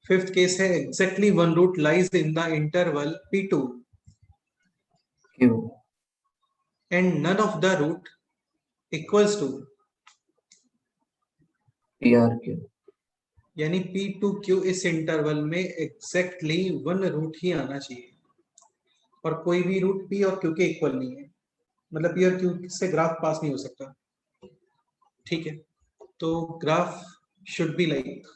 फिफ्थ केस है, exactly one root lies in the interval P2 Q and none of the root equals to, P और Q। यानी P2Q इस इंटरवल में एग्जैक्टली वन रूट ही आना चाहिए और कोई भी रूट P और Q के इक्वल नहीं है, मतलब P और Q से ग्राफ पास नहीं हो सकता। ठीक है, तो graph should be like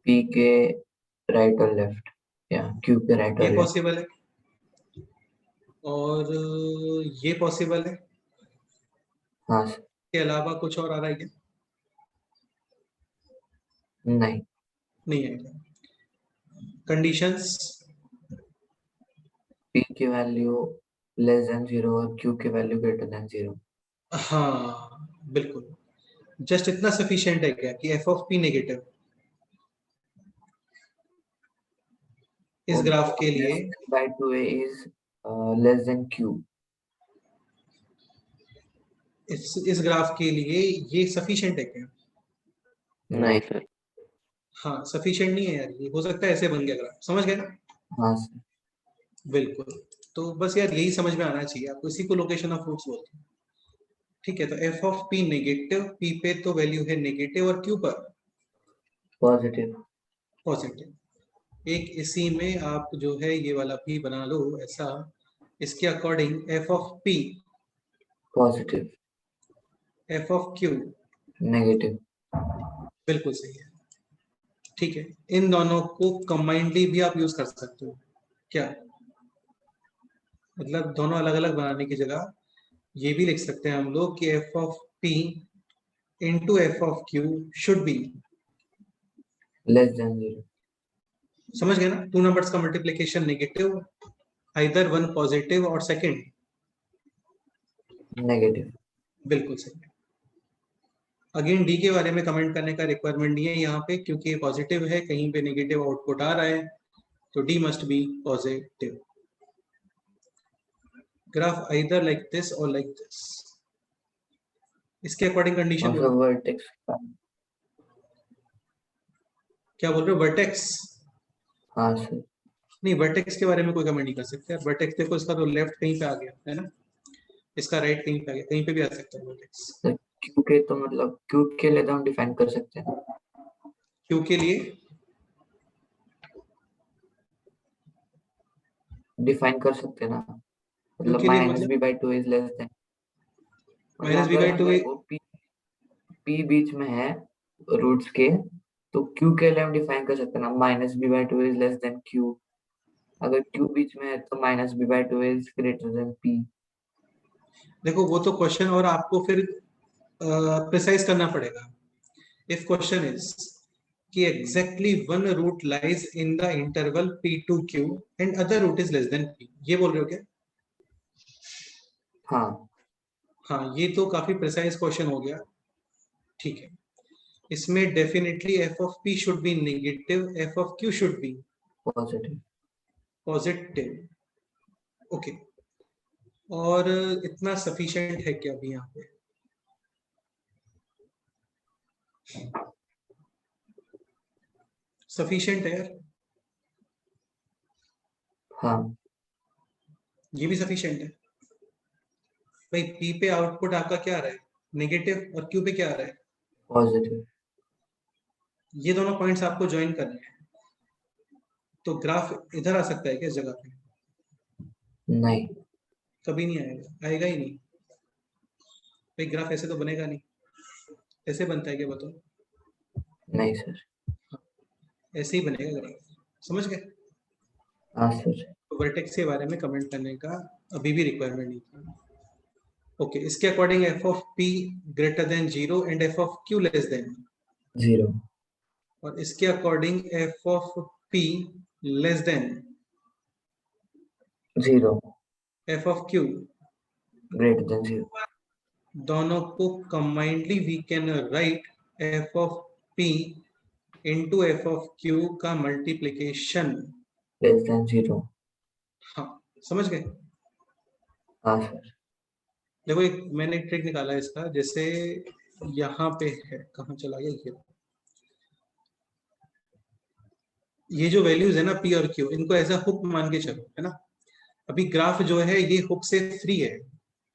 P के राइट और लेफ्ट, या Q के राइट ये और लेफ्ट। पॉसिबल है और ये पॉसिबल है, हाँ सर। के अलावा कुछ और आ रहा है क्या? नहीं। नहीं है क्या? कंडीशंस, P की वैल्यू लेस देन 0 और Q की वैल्यू ग्रेटर देन 0। हाँ बिल्कुल, जस्ट इतना सफिशिएंट है क्या कि F of P नेगेटिव इस ग्राफ के लिए by 2a is less than Q। इस ग्राफ के लिए ये सफिशिएंट है क्या? नहीं सर। हाँ, सफिशिएंट नहीं है यार, ये हो सकता है ऐसे बन गया ग्राफ, समझ गए ना? हाँ सर। बिल्कुल, तो बस यार यही समझ में आना चाहिए आपको, इसी को लोकेशन ऑफ रूट्स बोलते हैं। ठीक है, तो F of P negative, P पे तो वैल्यू है नेगेटिव और Q पर पॉजिटिव। पॉजिटिव। एक इसी में आप जो है ये वाला भी बना लो ऐसा, इसके according F of P positive. F of Q negative. बिल्कुल सही है। ठीक है, इन दोनों को कंबाइंडली भी आप यूज कर सकते हो क्या? मतलब दोनों अलग अलग बनाने की जगह ये भी लिख सकते हैं हम लोग कि F of P into F of Q should be, less than 0। समझ गए ना? टू नंबर्स का multiplication negative, either one positive और सेकंड नेगेटिव। बिल्कुल सही है। अगेन डी के बारे में कमेंट करने का रिक्वायरमेंट नहीं है यहाँ पे, क्योंकि ये पॉजिटिव है, कहीं पे नेगेटिव आउटपुट आ रहा है, तो D must be positive. Graph either like this और लाइक दिस, इसके अकॉर्डिंग कंडीशन मतलब वर्टेक्स क्या बोल रहे हो? वर्टेक्स? हाँ सर। नहीं, वर्टेक्स के बारे में कोई कमेंट नहीं कर सकते। वर्टेक्स देखो, इसका तो लेफ्ट कहीं पे आ गया है ना, इसका राइट कहीं पे आ गया, कहीं पे भी आ सकता है वर्टेक्स। क्यू के तो मतलब क्यू के लिए तो हम डिफाइन कर सकते हैं। क्यू के लिए डिफाइन कर सकते हैं ना, क्यू मतलब के लिए माइनस मतलब b by two is less than, मतलब माइनस बी अगर बाई हम टू। देखो पी बीच में है रूट्स के, तो क्यू के लिए हम डिफाइन कर सकते हैं ना, minus b by two is less than q. अगर क्यू बीच में है तो minus b by two is greater than p. देखो वो तो क्वेश्चन और आपको फिर प्रिसाइज करना पड़ेगा। इफ क्वेश्चन इज कि exactly one root lies in the interval p2q and other root is less than p, ये बोल रहे हो क्या? हाँ हाँ, ये तो काफी प्रिसाइज क्वेश्चन हो गया। ठीक है, इसमें definitely f of p should be negative, f of q should be positive. Positive. Okay, और इतना सफिशिएंट है क्या अभी यहाँ पे? सफिशिएंट है यार, हाँ ये भी सफिशिएंट है भाई। p पे आउटपुट आपका क्या आ रहा है? नेगेटिव, और q पे क्या आ रहा है? पॉजिटिव। ये दोनों पॉइंट्स आपको ज्वाइन करने हैं, तो ग्राफ इधर आ सकता है क्या इस जगह पे? नहीं कभी नहीं आएगा, आएगा ही नहीं भाई। ग्राफ ऐसे तो बनेगा नहीं। ऐसे बनता है क्या बताओ? नहीं सर। ऐसे ही बनेगा ग्राफ, समझ गए? हाँ सर। तो वर्टेक्स के बारे में कमेंट करने का अभी भी रिक्वायरमेंट नहीं था। ओके, इसके according f of p greater than 0 and f of q less than, zero. और इसके according f of p less than zero. F of q. Greater than zero. दोनों को combinedly we can write f of p into f of q का मल्टीप्लीकेशन। Less than zero. हाँ, समझ गए? हाँ सर। देखो एक मैंने एक ट्रिक निकाला है इसका, जैसे यहाँ पे है, कहाँ चला गया ये जो वैल्यूज है ना p और q, इनको ऐसा हुक मान के चलो, है ना। अभी ग्राफ जो है ये हुक से फ्री है,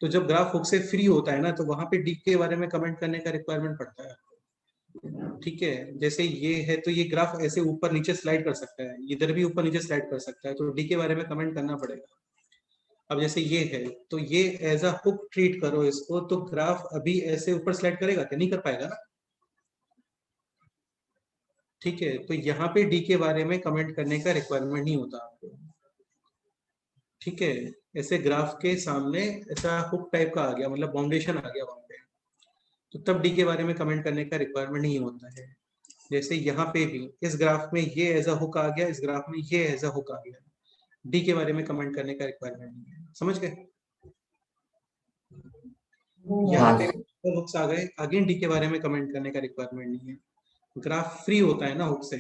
तो जब ग्राफ हुक से फ्री होता है ना, तो वहां पे डी के बारे में कमेंट करने का रिक्वायरमेंट पड़ता है। ठीक है, जैसे ये है तो ये ग्राफ ऐसे ऊपर नीचे स्लाइड कर सकता है, इधर भी ऊपर नीचे स्लाइड कर सकता है, तो डी के बारे में कमेंट करना पड़ेगा। अब जैसे ये है तो ये एज अ हुक ट्रीट करो इसको, तो ग्राफ अभी ऐसे ऊपर स्लाइड करेगा क्या? नहीं कर पाएगा ना। ठीक है, तो यहाँ पे डी के बारे में कमेंट करने का रिक्वायरमेंट नहीं होता आपको। ठीक है, ऐसे ग्राफ के सामने ऐसा हुक टाइप का आ गया, मतलब बाउंडेशन आ गया वहां पे, तो तब डी के बारे में कमेंट करने का रिक्वायरमेंट नहीं होता है। जैसे यहाँ पे भी इस ग्राफ में ये एज अ हुक आ गया, इस ग्राफ में ये एज अ हुक आ गया, डी के बारे में कमेंट करने का रिक्वायरमेंट नहीं है। समझ गए? यहाँ हाँ पे सर। हुक्स आ गए, अगेन डी के बारे में कमेंट करने का रिक्वायरमेंट नहीं है। ग्राफ फ्री होता है ना हुक से,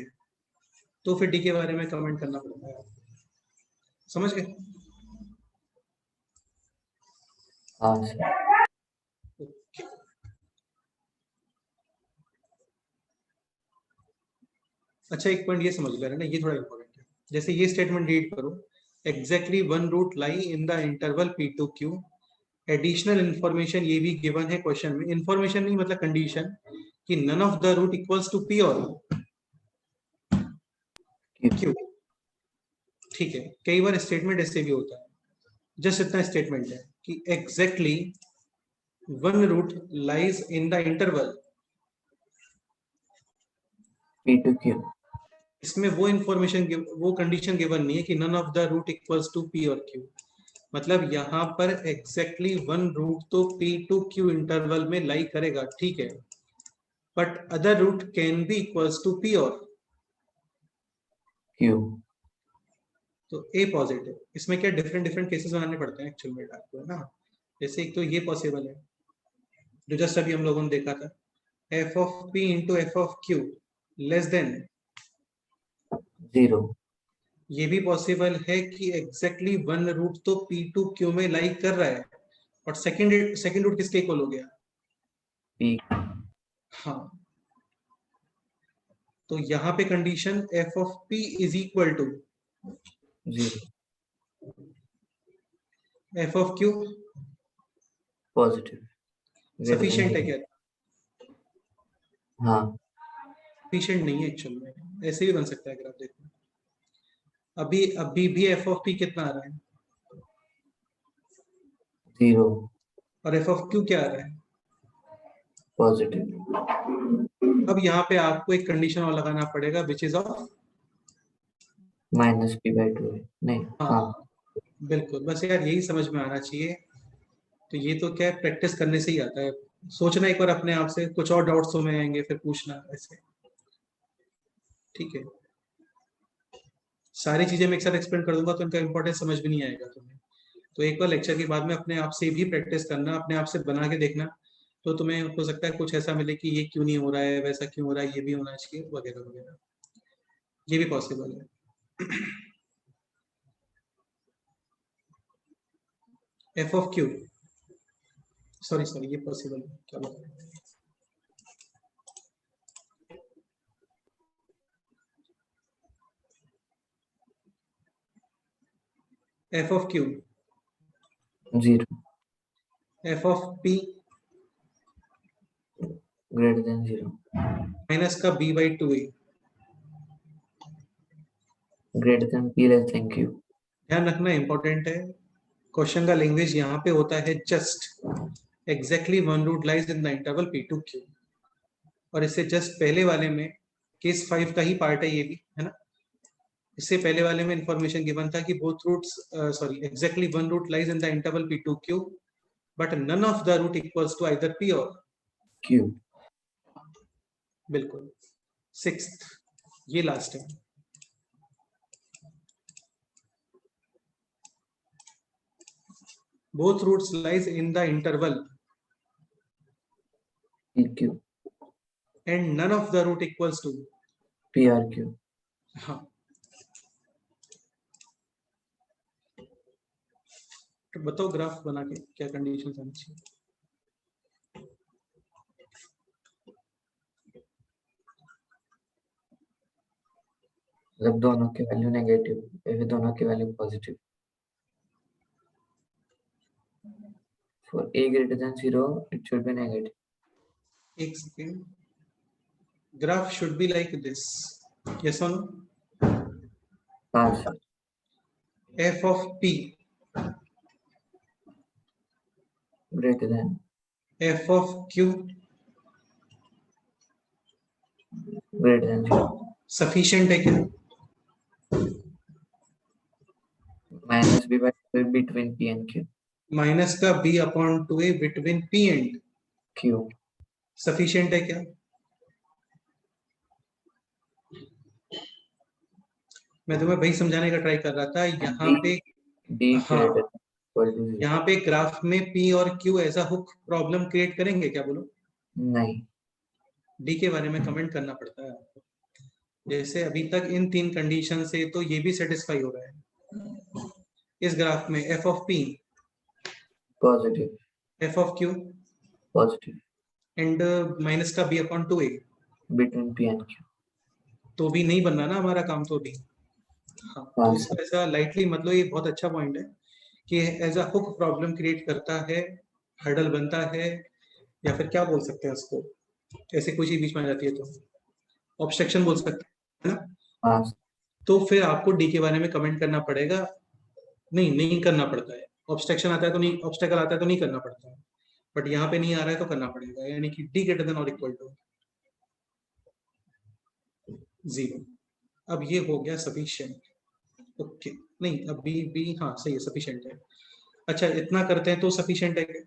तो फिर डी के बारे में कमेंट करना पड़ता है। समझ गए? हाँ सर। अच्छा, एक पॉइंट ये समझ लेना ना, ये थोड़ा इंपॉर्टेंट है। जैसे ये स्टेटमेंट रीड करो, exactly one root lie in the interval p2q। Additional information ये भी गिवन है क्वेश्चन में, इंफॉर्मेशन नहीं मतलब कंडीशन, कि none of the root equals to p और q। ठीक है, कई बार स्टेटमेंट ऐसे भी होता है, जस्ट इतना स्टेटमेंट है कि exactly one root lies in the interval. p2q। इसमें वो इंफॉर्मेशन, वो कंडीशन गिवन नहीं है कि none of the root equals to p और q। मतलब यहाँ पर एग्जैक्टली वन रूट तो p2q इंटरवल में लाई करेगा, ठीक है, but other root can be equals to p और q। तो a पॉजिटिव। इसमें क्या डिफरेंट डिफरेंट केसेस बनाने पड़ते हैं एक्चुअल में आपको, है ना। जैसे एक तो ये पॉसिबल है जो जस्ट अभी हम लोगों ने देखा था, f of p into f of q less than. Zero. ये भी पॉसिबल है कि एग्जैक्टली वन रूट तो p2q में लाई कर रहा है, और सेकंड रूट किसके इक्वल हो गया? P हाँ, तो यहाँ पे condition f of p is equal to 0 f of q positive sufficient है क्या? हाँ सफिशिएंट नहीं है एक्चुअल में, ऐसे भी बन सकता है अगर आप देखो। अभी भी f of p कितना आ रहा है 0 और f of q क्या आ रहा है? पॉजिटिव अब यहाँ पे आपको एक कंडीशन और लगाना पड़ेगा विच इज ऑफ -p/2 है नहीं हाँ हाँ बिल्कुल, बस यार यही समझ में आना चाहिए। तो ये तो क्या है, प्रैक्टिस करने से ही आता है। सोचना एक बार अपने आप से, कुछ और डाउट्स में आएंगे फिर पूछना ऐसे, ठीक है। सारी चीजें मैं एक साथ एक्सप्लेन कर दूंगा तो इनका इंपॉर्टेंस समझ भी नहीं आएगा तुम्हें। तो एक बार लेक्चर के बाद में अपने आप से भी प्रैक्टिस करना, अपने आप से बना के देखना, तो तुम्हें हो सकता है कुछ ऐसा मिले कि ये क्यों नहीं हो रहा है, वैसा क्यों हो रहा है, ये भी होना चाहिए वगैरह वगैरह, ये भी पॉसिबल है। एफ ऑफ क्यू, सॉरी ये पॉसिबल है, चलो F of Q 0 F of p greater than 0 minus का b/2a, greater than p less then q ध्यान रखना इंपॉर्टेंट है। क्वेश्चन का लैंग्वेज यहाँ पे होता है just exactly one root lies in the interval p2q, और इससे जस्ट पहले वाले में केस 5 का ही पार्ट है ये भी, है ना। इससे पहले वाले में इंफॉर्मेशन गिवन था कि both roots exactly one root lies in the interval p2q but none of the root equals to either p और q बिल्कुल। सिक्स्थ, ये लास्ट है। both roots lies in the interval pq and none of the root equals to prq हाँ, तो बताओ ग्राफ बना के क्या कंडीशन आनी चाहिए। मतलब दोनों की वैल्यू नेगेटिव फिर दोनों की value positive for a greater than 0 it should be negative एक second, graph should be like this, yes और नो। हाँ sir f of p greater than f of q greater than 0 sufficient है क्या? minus b/2 between p and q minus का b/2a between p and q sufficient है क्या? मैं तुम्हें वही समझाने का ट्राई कर रहा था यहाँ पे। d हाँ, greater than equal to 0 यहाँ पे ग्राफ में p और q ऐसा हुक प्रॉब्लम क्रिएट करेंगे क्या, बोलो। नहीं डी के बारे में कमेंट करना पड़ता है आपको। जैसे अभी तक इन तीन कंडीशन से तो ये भी सेटिस्फाई हो रहा है। इस ग्राफ में f of p, positive f of q positive and minus का b/2a, between p and q तो भी नहीं बनना ना हमारा काम तो भी। हाँ, तो हाँ इसको ऐसा लाइटली मतलब, ये बहुत अच्छा पॉइंट है कि as a hook problem create करता है, हर्डल बनता है, या फिर क्या बोल सकते हैं उसको, ऐसे कोई चीज बीच में आ जाती है तो ऑब्स्ट्रक्शन बोल सकते हैं ना। हाँ तो फिर आपको डी के बारे में कमेंट करना पड़ेगा, नहीं करना पड़ता है। ऑब्स्ट्रक्शन आता है तो नहीं, ऑब्स्टेकल आता है तो नहीं करना पड़ता है, बट यहाँ पे नहीं आ रहा है तो करना पड़ेगा, यानी कि डी ग्रेटर देन और इक्वल टू 0। अब ये हो गया सफिशिएंट, ओके। नहीं, अभी भी हाँ सही है, सफिशिएंट है। अच्छा, इतना करते हैं तो सफिशिएंट है क्या?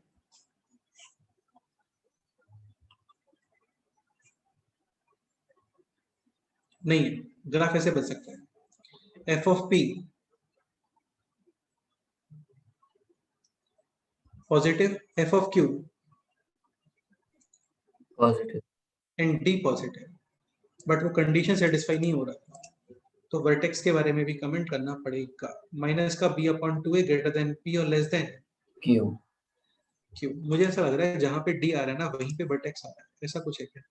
नहीं है, ग्राफ ऐसे बन सकता है f of p positive, f of q positive and d positive, but वो कंडीशन सेटिस्फाई नहीं हो रहा, तो वर्टेक्स के बारे में भी कमेंट करना पड़ेगा। माइनस का b/2a ग्रेटर देन p और लेस देन q क्यू। मुझे ऐसा लग रहा है जहां पे डी आ रहा है ना वहीं पे वर्टेक्स आ रहा है, ऐसा कुछ है क्या?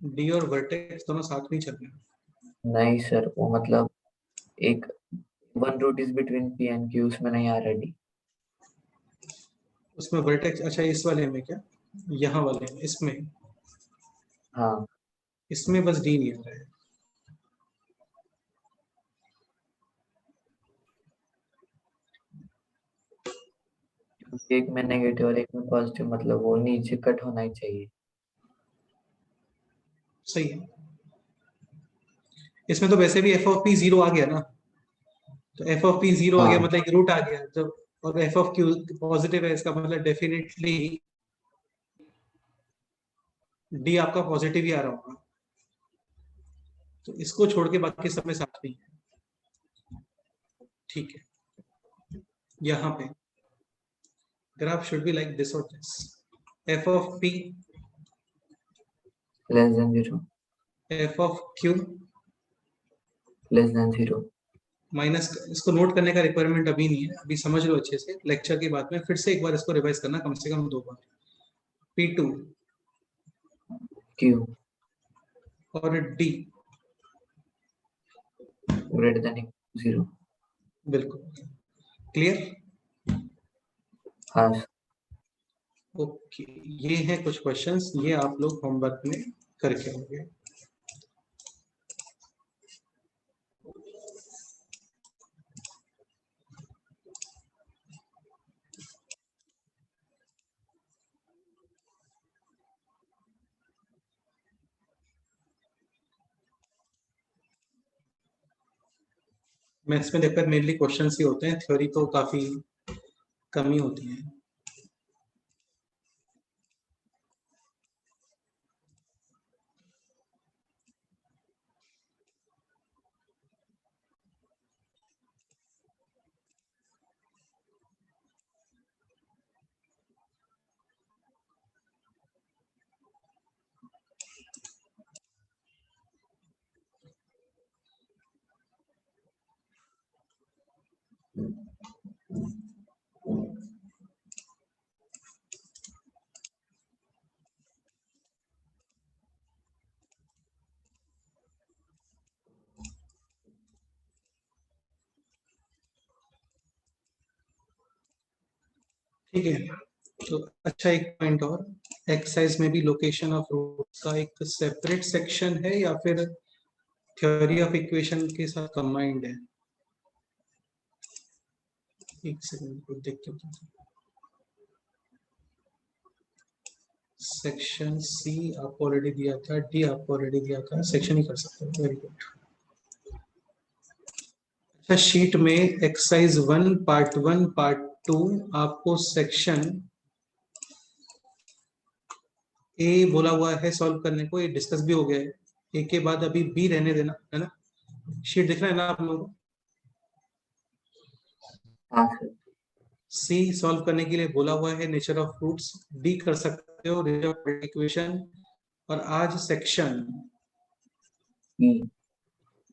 डी और वर्टेक्स दोनों साथ में चल रहे हैं। नहीं सर, वो मतलब एक one root is between p and q, उसमें नहीं आ रहा डी। उसमें वर्टेक्स, अच्छा इस वाले में क्या, यहाँ वाले में, इसमें, हाँ इसमें बस डी नहीं आ रहा है। क्योंकि एक में नेगेटिव और एक में पॉजिटिव, मतलब वो नीचे कट होना ही चाहिए। सही है। इसमें तो वैसे भी एफ ऑफ पी जीरो आ गया ना, तो एफ ऑफ पी जीरो आ गया हाँ मतलब एक रूट आ गया जब, और एफ ऑफ क्यू पॉजिटिव है, इसका मतलब डेफिनेटली डी आपका पॉजिटिव ही आ रहा होगा, तो इसको छोड़ के बाकी सब में साथ नहीं है। ठीक है, यहाँ पे graph should be like this और this, f of p less than zero, f of q less than zero. Minus. इसको नोट करने का रिक्वायरमेंट अभी नहीं है, अभी समझ लो अच्छे से, लेक्चर के बाद में फिर से एक बार इसको रिवाइज करना कम से कम 2 बार। P2 क्यू और D ग्रेटर देन जीरो। बिल्कुल क्लियर। हाँ ओके, ये हैं कुछ क्वेश्चंस, ये आप लोग होमवर्क में करके होंगे। मैथ्स में देखकर मेनली क्वेश्चंस ही होते हैं, थ्योरी तो काफी कम ही होती है। ठीक है, तो अच्छा एक पॉइंट और, एक्सरसाइज में भी लोकेशन ऑफ रूट्स का एक सेपरेट सेक्शन है या फिर थ्योरी ऑफ इक्वेशन के साथ कंबाइंड है? एक सेकंड को देख के बताता हूं। सेक्शन सी आपको ऑलरेडी दिया था, डी आपको ऑलरेडी दिया था, सेक्शन ही कर सकते हो, वेरी गुड। अच्छा, शीट में एक्सरसाइज 1 पार्ट 2 आपको सेक्शन ए बोला हुआ है सॉल्व करने को, ये डिस्कस भी हो गया है। ए के बाद अभी बी रहने देना है ना, शीट दिख रहा है ना आप लोगों को? हाँ सर। सी सॉल्व करने के लिए बोला हुआ है नेचर ऑफ फ्रूट्स, डी कर सकते हो नेचर ऑफ इक्वेशन, और आज सेक्शन ई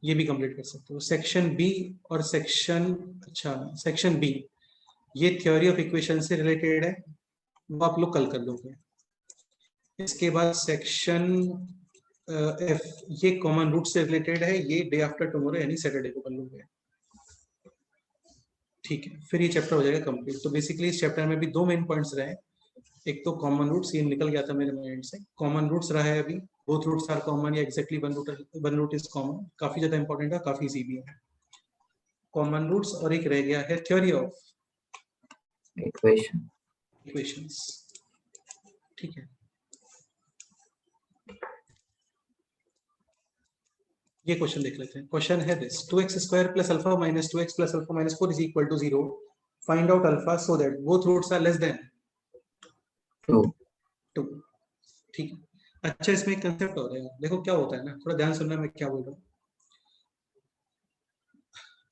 ये भी कंप्लीट कर सकते हो, सेक्शन बी और सेक्शन, अच्छा सेक्शन बी ये थ्योरी ऑफ इक्वेशन से रिलेटेड है, वो आप लोग कल कर लोगे। इसके बाद सेक्शन एफ ये कॉमन रूट से रिलेटेड है, ये डे आफ्टर टुमारो यानी सैटरडे को कर लोगे। ठीक है, फिर ये चैप्टर हो जाएगा कंप्लीट। तो बेसिकली इस चैप्टर में भी 2 मेन पॉइंट्स रहे, एक तो कॉमन रूट्स, ये निकल गया था मेरे माइंड से, कॉमन रूट्स रहा है अभी, बोथ रूट्स आर कॉमन या exactly one root is common, काफी ज्यादा इंपॉर्टेंट है, काफी इजी भी है कॉमन रूट्स। और एक रह गया है थ्योरी ऑफ इक्वेशन। इक्वेशंस। ठीक है, ये क्वेश्चन देख लेते हैं। क्वेश्चन है this, 2x square plus alpha minus 2x plus alpha minus 4 is equal to 0, find out alpha so that both roots are less than 2। ठीक है, अच्छा इसमें एक कंसेप्ट हो रहा है, देखो क्या होता है ना, थोड़ा ध्यान सुनना मैं क्या बोल रहा हूँ।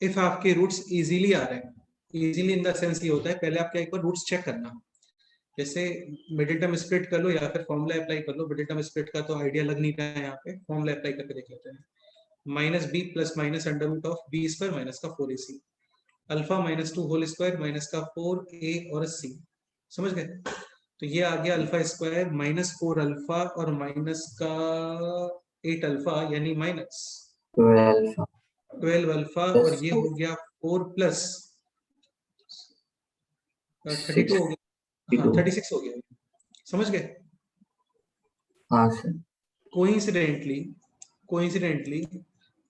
इफ आपके रूट्स इजीली आ रहे हैं, इजीली इन द सेंस ये होता है, पहले आपका एक बार रूट्स चेक करना, जैसे मिडिल टर्म स्प्लिट कर लो या फिर फॉर्मूला अप्लाई कर लो। मिडिल टर्म स्प्लिट का तो आइडिया लग नहीं रहा है, यहाँ पे फॉर्मूला अप्लाई करके देख लेते हैं। Minus b plus minus under root of b square minus का 4ac, alpha minus 2 whole square minus का 4a और c। समझ गए? तो ये आ गया अल्फा स्क्वायर माइनस 4 अल्फा और माइनस का 8 अल्फा यानी माइनस 12 अल्फा, और ये हो गया 4 प्लस 32 हो गया, हाँ 36 हो गया। समझ गए? हाँ sir. Coincidentally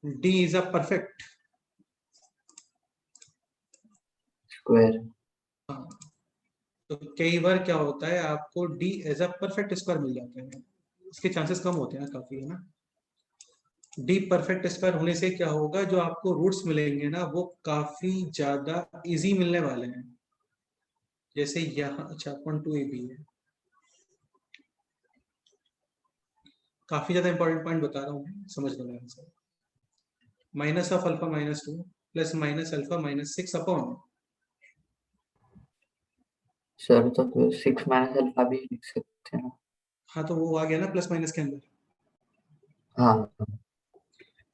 D is a perfect square. हाँ, तो कई बार क्या होता है आपको D as a perfect square मिल जाते हैं, इसके चांसेस कम होते हैं काफी, है ना। D परफेक्ट स्क्वायर होने से क्या होगा, जो आपको रूट्स मिलेंगे ना वो काफी ज्यादा इजी मिलने वाले हैं। जैसे यहाँ, अच्छा 1.2ab है, काफी ज्यादा इंपॉर्टेंट पॉइंट बता रहा हूँ मैं, समझ लो ध्यान से। Minus of alpha minus 2 plus minus alpha minus 6 upon, sir तो 6 माइनस अल्फा भी लिख सकते हैं ना। हाँ तो वो आ गया ना प्लस माइनस के अंदर। हाँ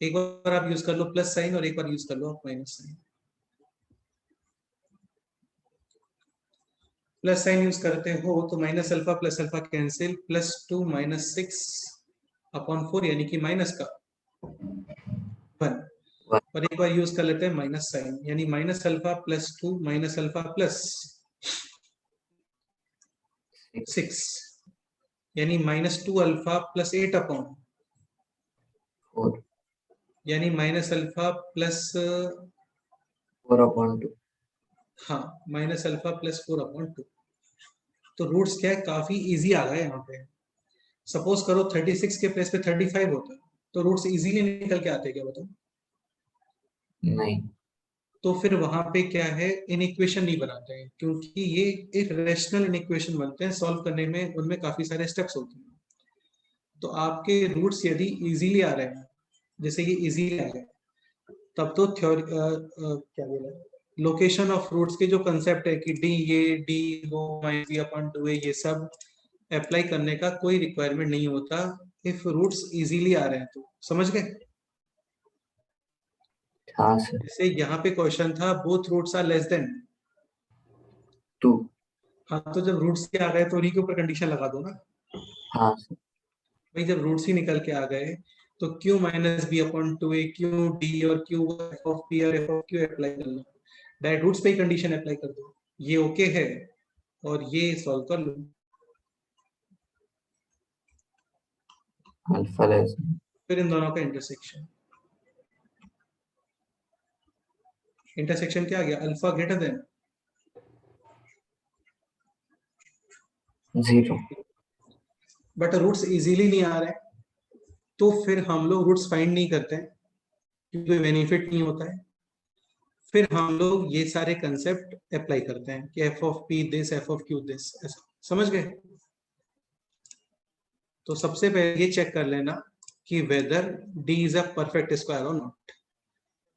एक बार आप यूज कर लो प्लस साइन और एक बार यूज कर लो आप minus sign. Plus sign use करते हो तो minus alpha plus alpha cancel, plus 2 minus 6 upon 4 यानी कि माइनस का 1, और एक बार यूज कर लेते हैं माइनस साइन, यानी minus alpha plus 2 minus alpha plus 6 यानी माइनस 2 अल्फा प्लस 8 अपॉन 4 यानी माइनस अल्फा प्लस 4/2। हाँ माइनस अल्फा प्लस 4 अपॉन 2। तो रूट्स क्या है, काफी इजी आ गए यहाँ पे। सपोज करो 36 के प्लेस पे 35 होता है तो रूट्स इजीली निकल के आते, क्या बताओ? नहीं। तो फिर वहां पे क्या है, इनइक्वेशन नहीं बनाते हैं, क्योंकि ये एक रैशनल इनइक्वेशन बनते हैं, सॉल्व करने में उनमें काफी सारे स्टेप्स होते हैं। तो आपके रूट्स यदि इजीली आ रहे हैं, जैसे ये इजीली आ गए, तब तो थ्योरी क्या बोला, लोकेशन ऑफ रूट्स के जो कंसेप्ट है कि डी ये डी वो माइनस बी अपॉन 2a, ये सब अप्लाई करने का कोई रिक्वायरमेंट नहीं होता इफ रूट्स इजीली आ रहे हैं तो। समझ गए? हाँ सर। जैसे यहाँ पे क्वेश्चन था both roots are less than 2। हाँ, तो जब रूट्स के आ गए तो उन्हीं के ऊपर कंडीशन लगा दो ना हाँ सर। भाई। जब रूट्स ही निकल के आ गए तो q minus b upon 2a, q d और क्यू एफ ऑफ पी और एफ ऑफ क्यू अप्लाई कर लो, डायरेक्ट रूट्स पे ही कंडीशन अप्लाई कर दो, ये ओके है, और ये सॉल्व कर लो। अल्फा लेस फिर इन दोनों का इंटरसेक्शन, इंटरसेक्शन क्या आ गया, alpha greater than 0। But roots easily नहीं आ रहे, तो फिर हम लोग रूट्स फाइंड नहीं करते हैं क्योंकि बेनिफिट नहीं होता है। फिर हम लोग ये सारे कंसेप्ट अप्लाई करते हैं कि f of P this, f of Q this, ऐसा। समझ गए? तो सबसे पहले ये चेक कर लेना कि whether D is a perfect square or not.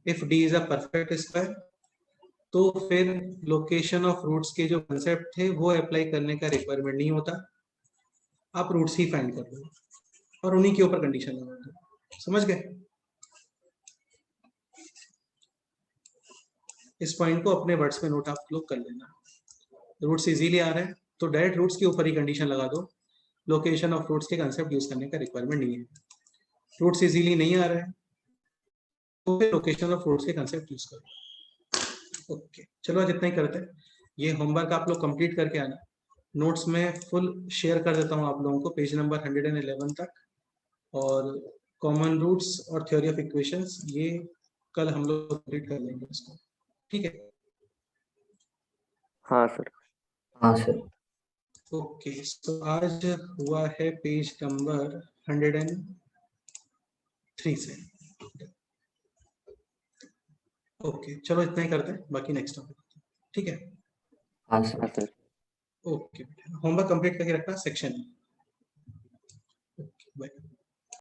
If D is a perfect square तो फिर लोकेशन ऑफ रूट्स के जो कंसेप्ट थे वो अप्लाई करने का रिक्वायरमेंट नहीं होता, आप रूट्स ही फाइंड कर लो और उन्हीं के ऊपर कंडीशन लगा दो। समझ गए? इस पॉइंट को अपने वर्ड्स में नोट आप लोग कर लेना। रूट्स इजीली आ रहे हैं तो डायरेक्ट रूट्स के ऊपर ही कंडीशन लगा दो, लोकेशन ऑफ रूट्स के कंसेप्ट यूज करने का रिक्वायरमेंट नहीं है। रूट्स इजीली नहीं आ रहे हैं तो फिर लोकेशन ऑफ रूट्स के कंसेप्ट यूज करो। ओके, चलो आज इतना ही करते हैं। ये होमवर्क आप लोग कंप्लीट करके आना। नोट्स में फुल शेयर कर देता हूँ आप लोगों को पेज नंबर 111 तक, और कॉमन रूट्स और थ्योरी ऑफ इक्वेशंस ये कल हम लोग कंप्लीट कर लेंगे इसको। ठीक है? हाँ सर। हाँ सर। ओके, तो आज हुआ है पेज नंबर 103 से। ओके, चलो इतना ही करते हैं, बाकी नेक्स्ट टॉपिक। ठीक है? हाँ हाँ sir. Sir. Okay, homework complete करके रखना सेक्शन। Okay, bye.